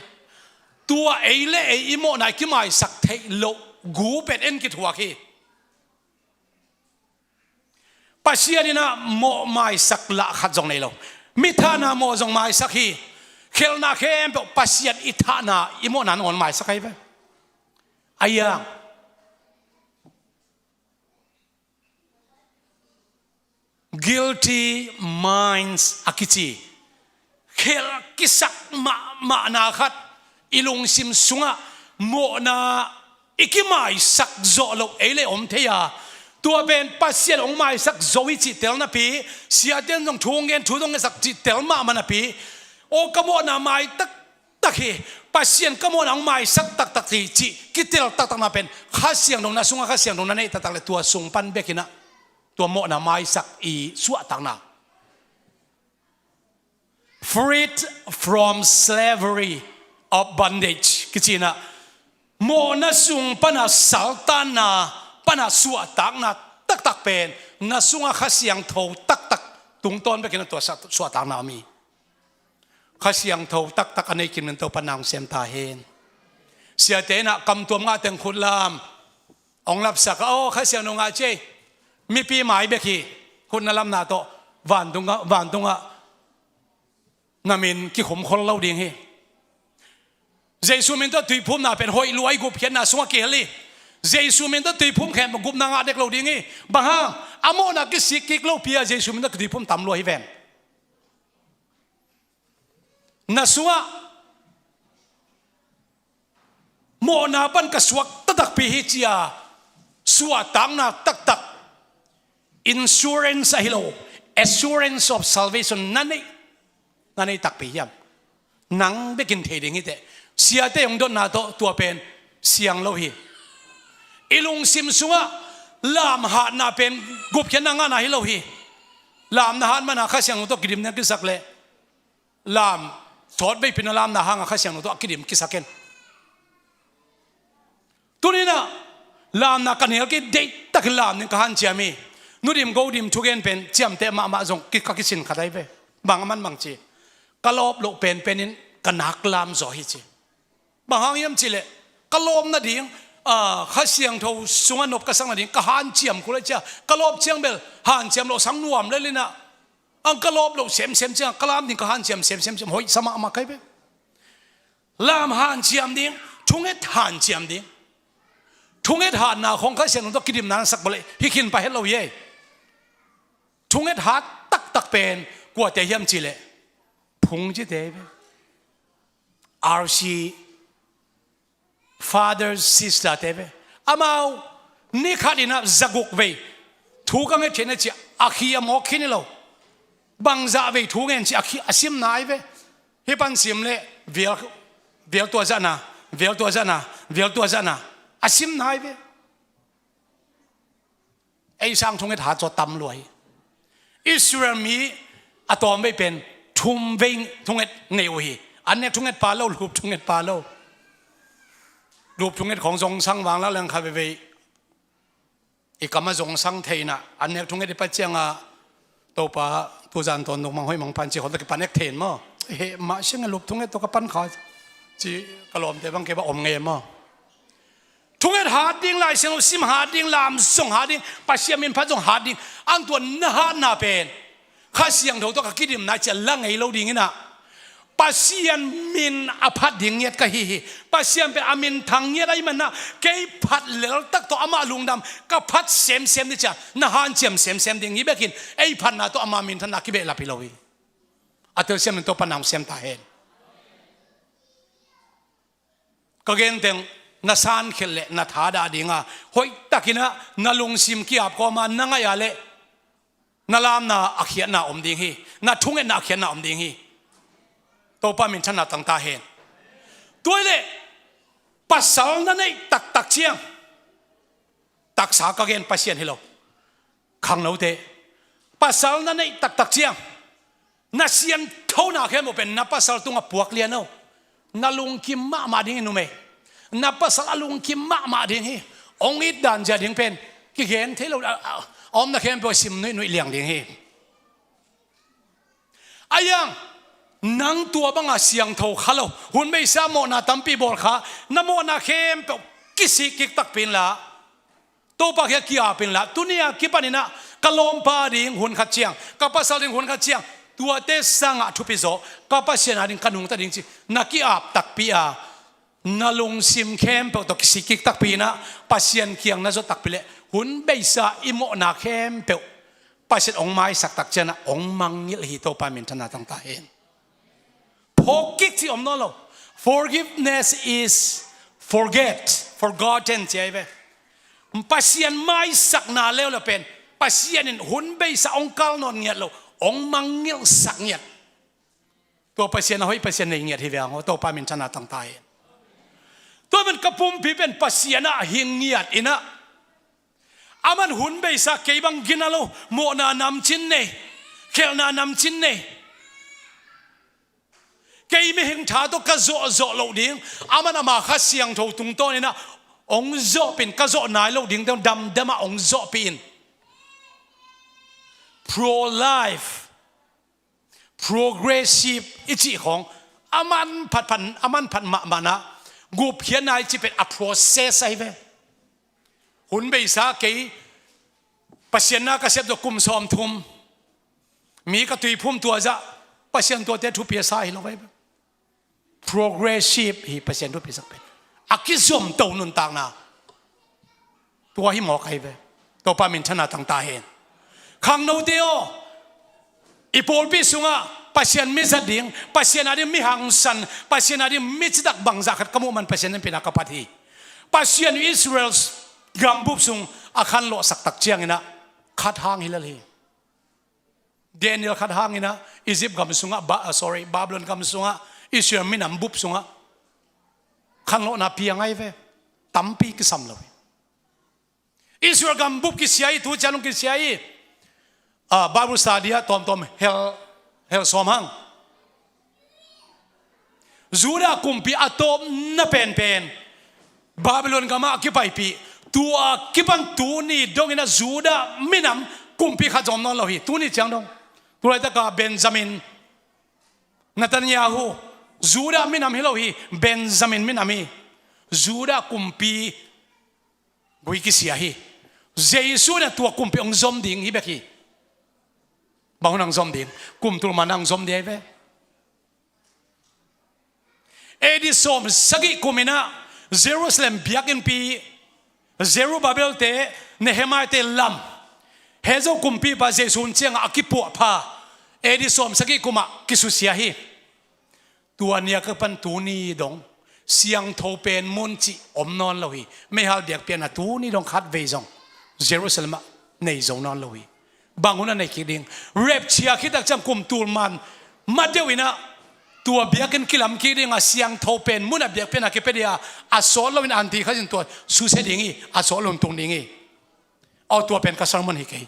ตัวไอ้เล่ไอ้อิโมนักที่ไม่สักเทียโลกกูเป็นเอ็นกิดหัวขี้ปัสยานี่นะโมไม่สักละขัดจงในโลกมิธานาโมจงไม่สักฮีเคลนาเข้มเป็นปัสยาอิธานาอิโมนันอนไม่สักไอ้เบ้ไอ้ยังguilty minds อากิจีเคลกิสักมานาขัดอิลุงซิมสุงะโมนาอิกิไม่สักโจโลเอเลอมเทียตัวเป็นปัสยาองไม่สักโจวิจิเตลนาปีเสียเดินจงทุ่งเงินทุ่งเงินสักจิเตลมามันนาปีโอกโมนาไม่ตักเฮปัสยากโมนาองไม่สักตักทีจิกิเตลตักนาเป็นข้าเสียงตรงนั้นสุงะข้าเสียงตรงนั้นเนี่ยตักเลยตัวสุงปันเบกินะตัวโมนาไม่สักอีสวตังนา freed from slavery of bondage กิจินะโมนาสุงปนาสัลตานาปนาสวตังนาตักเป็นนาสุงะข้าเสียงโทตักตุงต้นเบกินะตัวสวตังนามีข้าเสียงโทตักอันนี้กินเป็นตัวปนางเสียมตาเฮนเสียเตนะกำตัวงาเต็งขุดลามองรับสักโอ้ข้าเสียงนงอาเจมีปีหมายเบกีคุณนลำนาโตวันตุงะนามินกิขมคนเล่าดิ่งเฮเจสุมินตัวตุยพุ่มนาเป็นหอยรวยกุบเขียนนาสวงเกลีเจสุมินตัวตุยพุ่มแขนกุบนางาเด็กเล่าดิ่งเฮบางฮะอโมนักกิสิกิกเล่าเพียเจสุมินตัวตุยพุ่มตำรวยแวนนาสวะโมนาปันกสวกตักปีฮิจิยาสวตังนาตักinsurance ฮิโล assurance of salvation นั่นนี่ตักปียามนังเบกินเทดิ่งนี่แต่เสียเตยงโดนนาโตตัวเป็นเสียงโลหิอิลุงซิมสุงะลามหานาเป็นกุบเขียนนางานาฮิโลหิลามนาหานมันอาข้าเสียงโตกิดิมเนี่ยกิสักเลยลามถอดไม่เป็นลามนาหางอาข้าเสียงโตกิดิมกิสักเกันตัวนี้นะลามนากันเฮลกิเด็กตักลามนี่ก็หันเจียมีนูดิมกูดิมทุกเย็นเป็นเจียมเตะมาจงกิกกิสินขัดได้ไปบางมันบางจีกะลบโลเป็นนินกันนักลามจ่อฮิจีบางห้องยมจีเลยกะลบนาดิ่งข้าเสียงทูสุงนบกระสังนาดิ่งกะหันเจียมกูเลยเจ้ากะลบเชียงเบลหันเจียมโลสังนวมเลยนะอังกะลบโลเสียมเจียงกะลามดิ่งกะหันเจียมเสียมหอยสมาใครไปลามหันเจียมดิ่งทุ่งเอ็ดหันเจียมดิ่งทุ่งเอ็ดหันนาของข้าเสียงต้องกิดิมนานสักบ่เลยฮิคินไปให้เราเย่ทุ่งเอ็ดหัดตักเป็นกว่าแต่ยมจีเลยพุงจีเดบ RC father sister เดบอามานี่ขัดอินะจักกเวทุกข์กันเช่นนี้จีอาคียมอกขี้นี่เราบางจ่าเวทุกข์กันจีอาคีอาซิมนายเวฮิปันซิมเลยเวลตัวจานะอาซิมนายเวไอ้ช่างทุ่งเอ็ดหัดจะตำรวยอิสราเอลมีอะตอมไม่เป็นทุ่มเวงทุ่งเอ็ดเนวฮีอันนี้ทุ่งเอ็ดปาโลรูปทุ่งเอ็ดปาโลรูปทุ่งเอ็ดของทรงสังวางแล้วเรื่องคาเวอีกคำว่าทรงสังเทนะอันนี้ทุ่งเอ็ดปัจเจียงอ่ะตัวป้าตัวจันทร์ตัวมังห้อยมังพันจีคนตะกี้ปันเอ็กเทนมั้งเฮ้มาเชื่อรูปทุ่งเอ็ดตัวกับปันขาจีกระลมแต่บางแกว่าอมเงี้ยมั้งทุ่งเอ็ดหาดิ้งลายเสียงซิมหาดิ้งลามส่งหาดิ้งปัจเจียมินพันส่งหาดิ้งอันตัวนาเป็นข้าเสียงเท่าตัวกิดิมน่าจะลังไงเราดิ่งนะปัสยานมินอภัดดิ่งเงียดก็ฮีปัสยานเป็นอามินทางเงียดไอ้มันนะเกยพัดเหลือตักตัวอามาลุงดำก็พัดเซมดิจ้ะนะฮันเซมดิ่งนี้เบกินไอ้พัดน่ะตัวอามามินท่านนักกิเบลาพิโลวีอัตเตอร์เซมตัวปนามเซมตาเฮนก็เกณฑ์เต็งนาซานเขลเลนาธาดาดิ่งอ่ะหอยตะกินะนาลุงซิมกี้อับก็มานั่งไงอะไรนาลามนาอักเขียนนาอมดิ่งฮีนาทุ่งเอ็นนาอักเขียนนาอมดิ่งฮีตัวป้ามินชนะตั้งตาเห็นตัวเล่ปัสสาวนั่นเองตักเชียงตักสากเกณฑ์ปัสเซียนให้เราขังเราเตะป pasal na nei tak chiang na sian thona khem open na pasal tunga puak liano na lung kim ma ding nu me na pasal alung kim ma ding hi ong it dan ja ding pen ki gen thelo om na khem po sim nui liang ding hi ayang nang tua banga siang tho khalo hun mei sa mo na tampi bol kha na mo na khem po kisi kik tak pin la to pa kya kia pin la tunia kipanina kalom pa ding hun khat chiang ka pasal ding hun khat chiang tua te sanga thupizo ka pasien ading kanung ta ding chi na ki ap tak pi a na lung sim khem po to kisi kik tak pi na pasien kiang na zo tak pile hun bei sa imo na khem pe pasien ong mai sak tak chana ong mangil hi to pa min thana tang ta hen phokik chi om no lo forgiveness is forgotten chai ve pasien mai sak na leo la pen pasien in hun bei sa ong kal non ngiat lo ong mangil sak ngiat to pasien hoi pasien nei ngiat hi veang to pa min thana tang ta hen to man kapum pi pen pasien a hing ngiat ina aman hun bei sa ke bang ginalo mo na nam chin nei khel na nam chin nei ke me hing tha to ka zo lo ding aman ama kha siang tho tung to ni na ong zo pin ka zo nai lo ding dam dama ong zo pin pro life progressive ichi khong aman phat ma na gup hian nai chi pet a process ai ve hun bei sa ke pasien na ka sep do kum som thum mi ka tui phum tua za pasien to te thu pia sai lo vai progressive hi pasien thu pia sak pe akizom to nun tang na tua hi mo kai ve to pa min thana tang ta hen khang no deo ipol pi sunga pasien mi zading pasien adi mi hang san pasien adi mi chidak bang zakat kamu man pasien pina kapat hi pasien Israel's gambup sung akhan lo sak tak chiang ina khat hang hilal hi Daniel khat hang ina Egypt gam sunga Babylon gam sunga Israel minam bup sunga khan lo na piangai ve tampi ki sam lo Israel gam bup ki siai tu chalung ki siai Bible study tom hel som hang Juda kumpi atom na pen Babylon gama ki pai pi tua kipang tu ni dong ina Juda minam kumpi khajom non lo hi tu ni chang dong tu lai ta ka Benjamin Netanyahu Juda minam hi lo hi Benjamin minam hi Juda kumpi gui ki sia hi Jesus na tua kumpi ong zom ding hi beki bahunang zom ding kum tur manang zom dei ve edi som sagi kumina Jerusalem biakin pi Zerubbabel te Nehemiah te lam hezo kumpi pa jesun chiang akipu pha edi som sagi kuma kisusia hi tuania ka pan tuni dong siang tho pen mun chi om non lo hi me hal biak pen a tuni dong khat ve jong Jerusalem nei zong non lo hi banguna nei kiding rep chia khitak cham kum tur man madewina tua biakin kilam kiding a siang tho pen mun a biak pen a kepedia a solo in anti khajin to su se dingi a solo tung dingi au tua pen ka sermon hi ke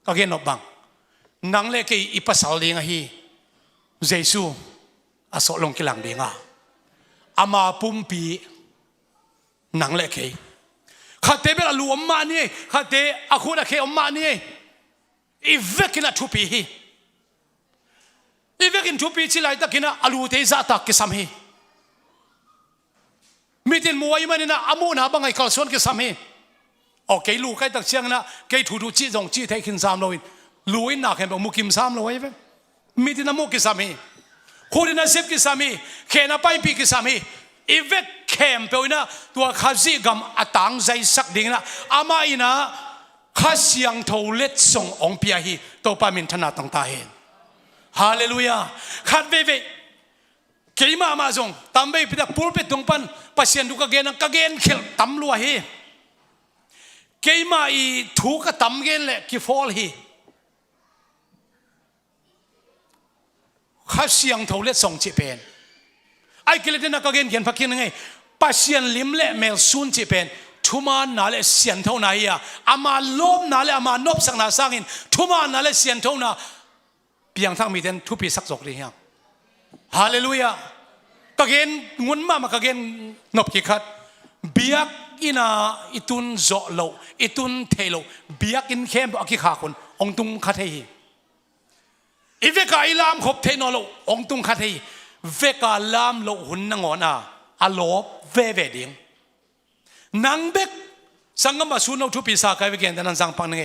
ka gen bang nang le ke ipasal ding hi jesu a solo kilang dinga ama pumpi nang le ke khate bela lu amma ni khate akhuna ke amma ni ivekina thupi hi ivekin thupi chilai takina alu te za tak ke samhi mitin muai manina amuna bangai kalson ke samhi okay lu kai tak chiang na ke thu chi jong chi thai khin sam loin luin na khen mu kim sam lo ve mitin amu ke samhi khurina sep ke samhi khena pai pi ke samhi ivek khem peuna tua khazi gam atang zai sak ding na ama ina khasiang tho let song ong pia hi to pa min thana tang ta hen hallelujah khat ve keima ma jong tambe pita pulpit tung pan pasien du ka gen khel tam lua hi keima I thu ka tam gen le ki fall hi khasiang tho let song chi pen ai kile na ka gen phakin ngai pasien lim le mel sun chi pen ทุมานนาเลเสียนเท่าไหนอ่ะอามาลบนาเลอามา นบสังนาสร้างอินทุมานนาเลเสียนเท่าน่ะเพียงทั้งมีเดนทุปีสักจกเลยฮะฮาเลลูยากะเกนงุนมากะเกนนบกิคัดเบียกอินาอิตุนโจโลอิตุนเทโลเบียกอินเข้มอักิขาคนองตุงคัดเฮอีเวกาอิลามขบเทนอโลองตุงคัดเฮเวกาลามโลหุ่นนงอนาอลบเวดิงนังเบกสังกมาสูนเอาทุปีสากายเวกันแต่นันสังปังนึง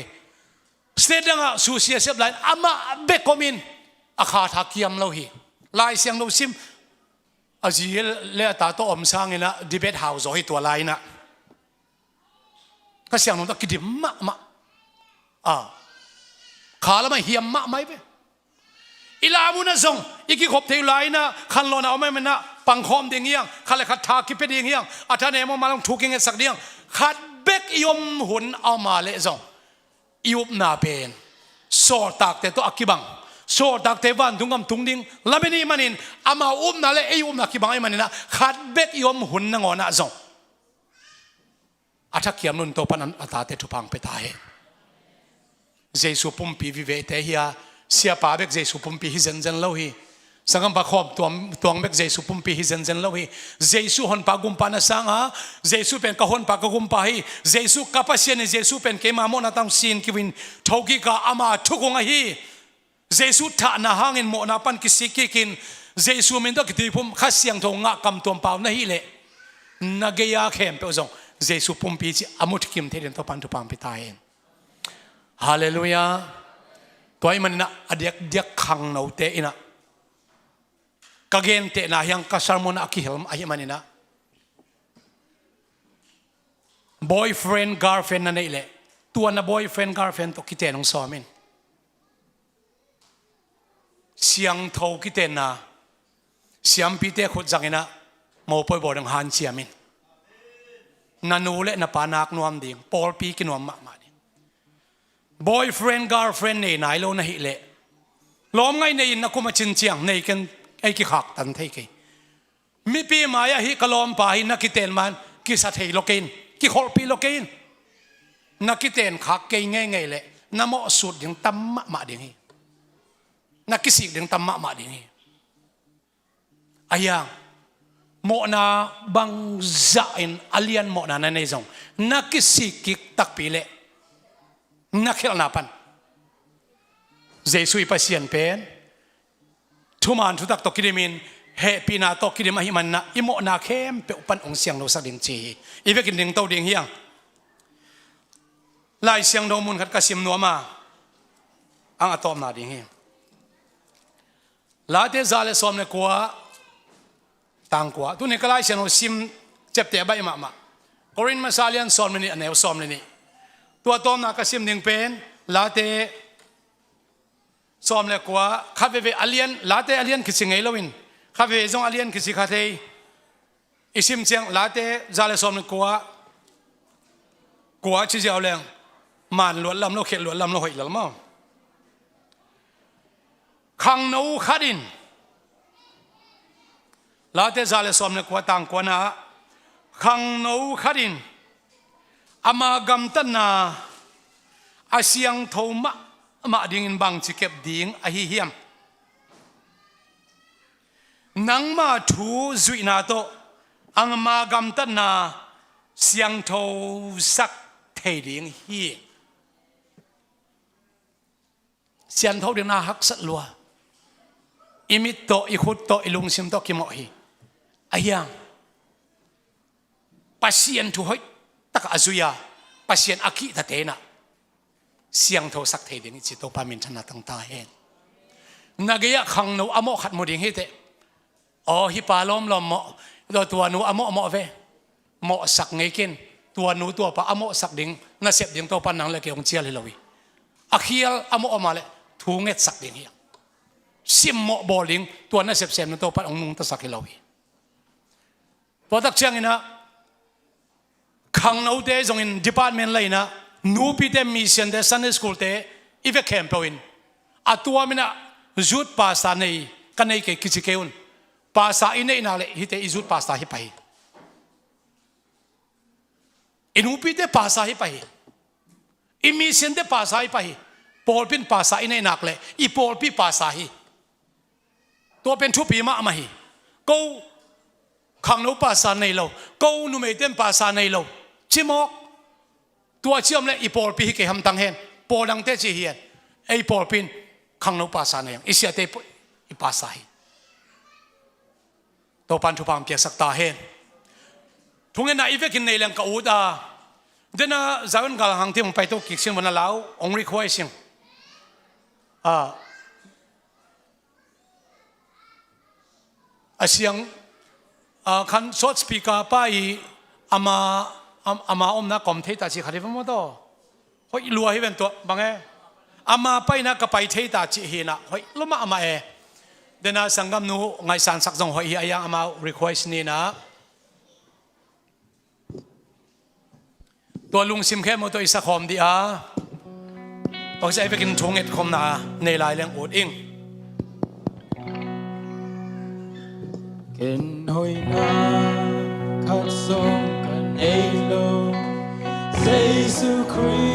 สเตดังอ่ะสูเซียเซบไลน์อามาเบกคอมินอาคาทักยามเราฮีลายเสียงเราซิมอาจีเลตาโตอมสังเนะดีเบตเฮาส์ให้ตัวลายนะก็เสียงเราตะกิดมะขาแล้วไม่เฮียมมะไหมเปอีลามุนะซงอีกขบเทลายนะขันโลนะเอาไม่มันนะปังคอมเดียงยังขันเลยขัดทาคิดเป็นเดียงยังอาจารย์เนี่ยมาลองถูกยังสักเดียงขัดเบกยมหุ่นเอามาเลยซงยุบนาเป็นโซตักแต่ตัวอักบังโซตักเทวันทุงกำทุงดิ่งแล้วไม่นี่มันนินอามานาเลยยุบนักบังไอ้มันนี่นะขัดเบกยมหุ่นนงอนะซงอาทักเขียมนุนตัวปนันอาตาเตทุพังไปตายเจสุปุ่มปีวิเวเตเฮียเสียป่าเบกเจสุปุ่มปีฮิเซนเซนเล่าฮีสังกัมปะขอบตัวเบกเจสุปุ่มปีฮิเซนเซนเล่าฮีเจสุฮอนปากุมปานาสังฮะเจสุเป็นกะฮอนปากะกุมปาฮีเจสุกัปเซียนเจสุเป็นเกมาโมนาตังซีนกิวินทอกิกาอามาทุกงะฮีเจสุทะนาหางินโมนาปันกิสิกิกินเจสุมินตะกิติพุมขัดเสียงทงงะกำตัวเปล่านะฮีเลนักยาเข้มเปอซงเจสุปุ่มปีจิอามุทกิมเทเดนตัวปันทุปังไปตายฮาเลลูยาตัวไอ้มันนะอเดียกขังเราเตะนะกะเกนเตะนะยังกัสารมนะกิเฮลมไอ้มันนะ boyfriend girlfriend นั่นเองแหละตัวน่ะ boyfriend girlfriend ตัวคิดเตะน้องสอมินเสียงเท่าคิดเตะนะเสียงปีเตะขุดจังนะมอปอยบอกดังฮันเสียมินนันูเละนับปานักนวมดิ่งปอลปีกินวมมาboyfriend girlfriend นี่นายโลนะฮิเละล้อมไงในนักกุมาชินเชียงในกันไอ้กิขักตันเทกีมีปีมายาฮิกล้อมป่าฮินักกิเตนมันกิสัตเฮโลเกนกิขอลปีโลเกนนักกิเตนขักเกยง่ายๆเลยน้ำมอสุดยังตั้มมาดิ่งฮีนักกิสิกยังตั้มมาดิ่งฮีอายังโมนาบังจ่าอินอเลียนโมนาในซองนักกิสิกิกตักปีเละนักเขลนาปันเจสุยปัสยันเป็นทุมานทุตักตกิดิมินเฮปีนาตกิดิมาหิมันนะอิโมนาเข้มเปอุปันองเสียงเราสักดิ่งจีอีเวกินดิ่งเต้าดิ่งเฮียงลายเสียงโดมุนขัดกระซิมนัวมาอังอัตอมนาดิ่งเฮียงลาเตซาเลสอมเนกัวต่างกัวตุนี่ก็ลายเสียงเราซิมเจ็บเตะใบมาโครินมาซาเลียนสอมนี่อันเนวสอมนี่ตัวตอมนักสิมดิ่งเป็นลาเตซ้อมเลยกว่าข้าเวอเลียนลาเตอเลียนคิดสิ่งไงลวินข้าเวจงอเลียนคิดสิ่งข้าเตอิสิมเชียงลาเตจาเลซ้อมเลยกว่าชี้เจ้าแรงมันหลวดลำเราเข็ดหลวดลำเราหอยหลังมั้งขังนูขัดินลาเตจาเลซ้อมเลยกว่าต่างกว่านะขังนูขัดินอามากัมตันนาอาเซียงทมะมาดิ่งบังจิเก็บดิ่งอาฮิเฮียมนังมาทูจุยนาโตอังมากัมตันนาเสียงทสักเทดิ่งฮีเสียงทดิ่งนาฮักสัตลัวอิมิตโตอิขุตโตอิลุงซิมโตกิโมฮีอายังปัสยันทุหอยตักอาจุยาปัสยันอากิตะเตนะเสียงโทสักเทดินจิตโตปามินชนะตั้งตาเห็นนักยะขังนูอโมขัดมุดิงฮิเตอ๋อฮิปาลอมลอมโดตัวนูอโมเวโมสักไงกินตัวนูตัวปะอโมสักดิ่งน่าเสพดิ่งโตปานังเลยเกี่ยวกับเชียร์เลยลวิอาคีลอโมอมาเลยทูเงตสักดิ่งเฮียซิมโมบอลิงตัวน่าเสพนั่นโตปาองนุงตสักเลยลวิพอตักเชียงอินะขังนูเตจงอินดีพาร์ตเมนต์เลยนะนูปีเตมิเซียนเดซันเดสคูลเตอีเวกแคมเปอินอัตัวมินะจุดภาษาในกันในเกกิจิเกอุนภาษาอินเนนาเลฮิเตอิจุดภาษาฮิไป อินูปีเตภาษาให้ไปอิมีเซนเตภาษาให้ไปปอลเป็นภาษาในนักเลยอีปอลปีภาษาให้ตัวเป็นทุปีมามาให้กูขังนูภาษาในเรากูนูไม่เต้นภาษาในเราชิมอกตัวเชื่อมเลยอีปอลปีเกี่ยมตังเห็นปอลังเตจิเฮียนไอปอลเป็นขังนูภาษาในยังอิเสียเตอีภาษาให้ตัวปันทุพามเปียกสักตาเห็นทุกเงินอีเวกินในเรื่องกูดาเดน่าจะเป็นการหังที่ผมไปตัวกิจสิ่งวันละแล้วองค์รีควายสิ่งเสียงคันสดสปีกาไปอามาอมนักคอมเทตาจิขัดที่ผมว่าตัวเฮ้ยรัวให้เป็นตัวบางอามาไปนักก็ไปเทตาจิเห็นนะเฮ้ยรู้มาอามาเดน่าสังกัมนูไงสันสักจงเฮ้ยยังอามารีควายนี่นะตัวลุงซิมแค่มาตัวอิสระคอมดีต้องใช้ไปกินชงเอ็ดคอมนาในลายเรื่องอดอิง
เกินหอยนาคัดส่งกันเอโลเซซูคริ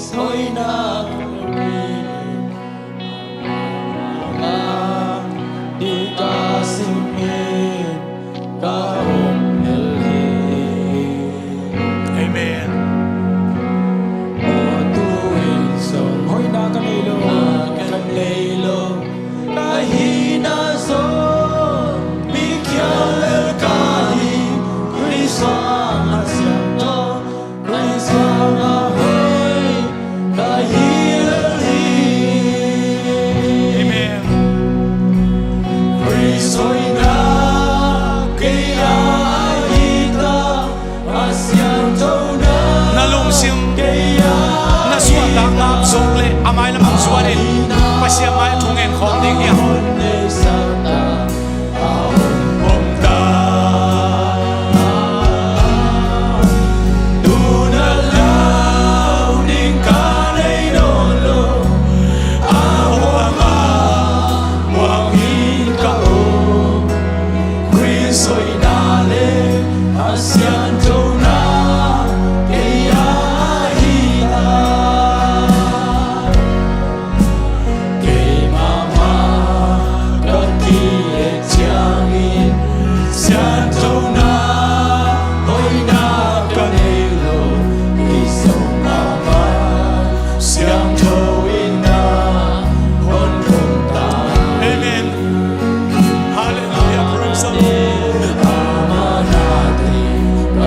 สหอยนามาดีกาสิเมกาอมเอเล
เอเมน
โอตูเอ็นส่งหอยนากันเอโลกันเลโลกาฮีนาโซ
amai lam suarin pasia mai thungen khom ding ya om ta du na lao ding ka nei no lo a wa ma wang hin ka o kwi soi na le asian to na ke ya hi ta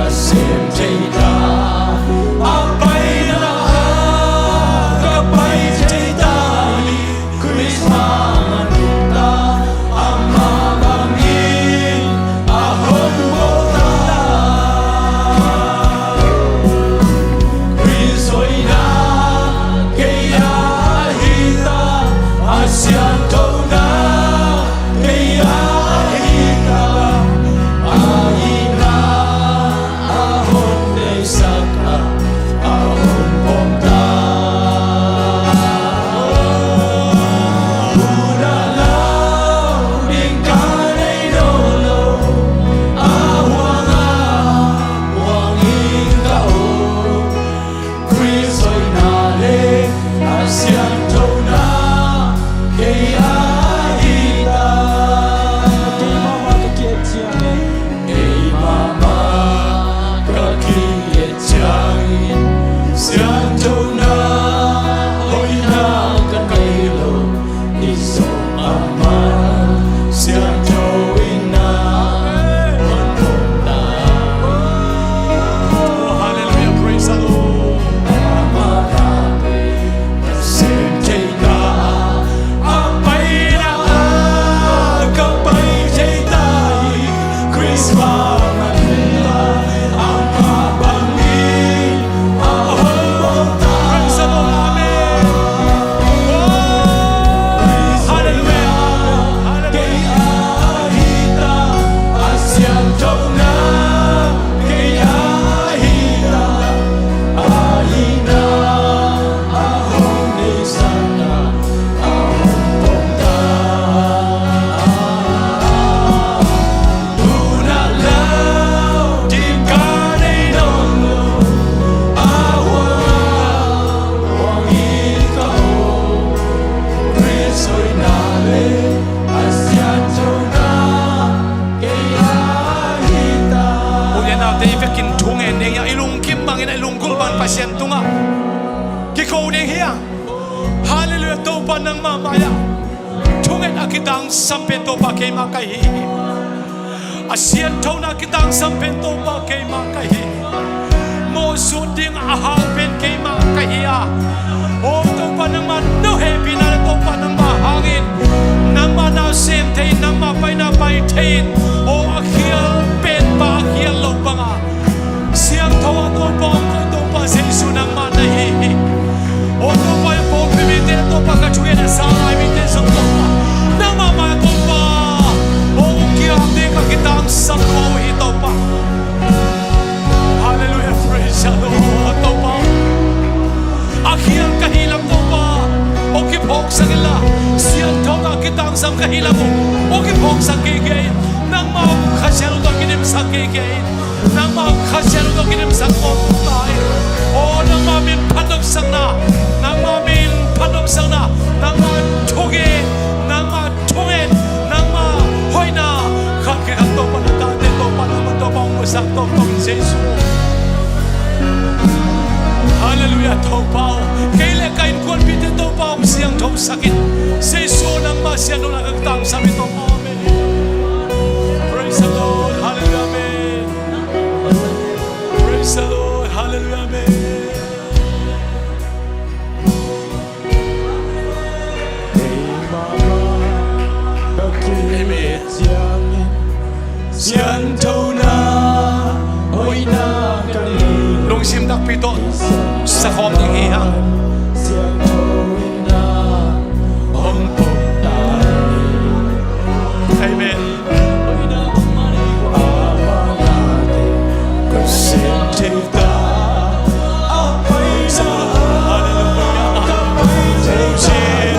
Sim in ai lungkul ban pasien tunga ki ko ding hiang hallelujah to pa nang mamaya thunget akitang sampe to pa ke ma kai asian thona kitang sampe to pa ke ma kai mo suding ahal pen ke ma kai o to pa nang ma no happy na to pa nang ma hangin nang ma na sem thei nang ma pai na pai thein o akhial pen pa akhial lo pa nga siang thawa to pa ko to pa jesu nang ma na hi o to pa po mi te to pa ka chuye na sa ai mi te so to pa nang ma ma to pa o kia te ka kitang sam ko hi to pa hallelujah praise the Lord to pa akhial ka hilam to pa o ki phok sagila siang thawa kitang sam ka hilam o ki phok sang ke ke nang ma khasel to kinim sang ke ke nang ma khasel to kinim sang ko tai o nang ma min phatok sang na nang ma min phatok sang na nang ma thoge nang ma thoge nang ma hoina khat ke to pa ta te to pa na to pa mo sang to to jesu hallelujah to pa ke le kain kon pi te to pa siang thom sakit jesu nang ma sian no lang tang sa mi to pa amen praise the Lord hallelujah amen praise the Lord hallelujah amen amen sian thâu na hoi na kali lung sim dak pito sa khom ni hi hang sian thâu na hom po tai amen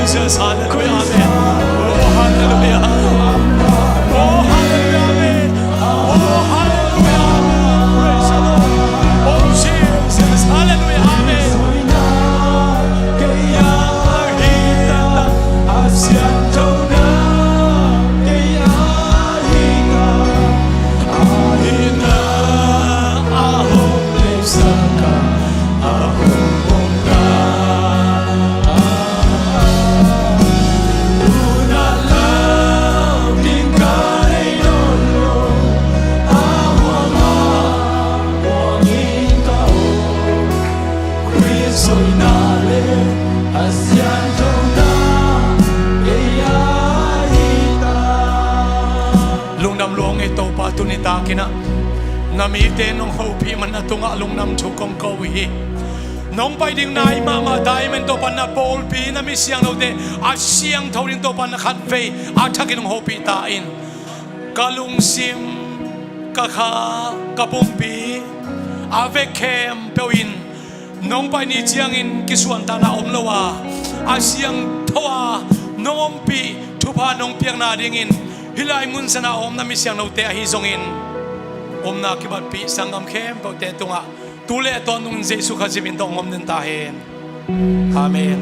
Jesus, hallelujah, amen. Oh, hallelujah. Oh, hallelujah, amen. Oh, hallelujah. Praise the Lord. Oh, Jesus, hallelujah, amen. Tunita kina namite nong hopi man atunga lungnam chukong kawi nong pai ding nai mama dai men to pan na pol pi na mi siang no de a siang thorin to pan na khat ve a thakin hopi ta in kalung sim ka kha kapum pi a ve kem pewin nong pai ni chiang in kisuan ta na om lowa a siang thoa nong pi thupa nong piang na ding in hilai mun sana om na mi siang no te hi zongin om na ki bat pi sangam khem po te tunga tule ton nun jesu kha jimin dong om nen ta hen amen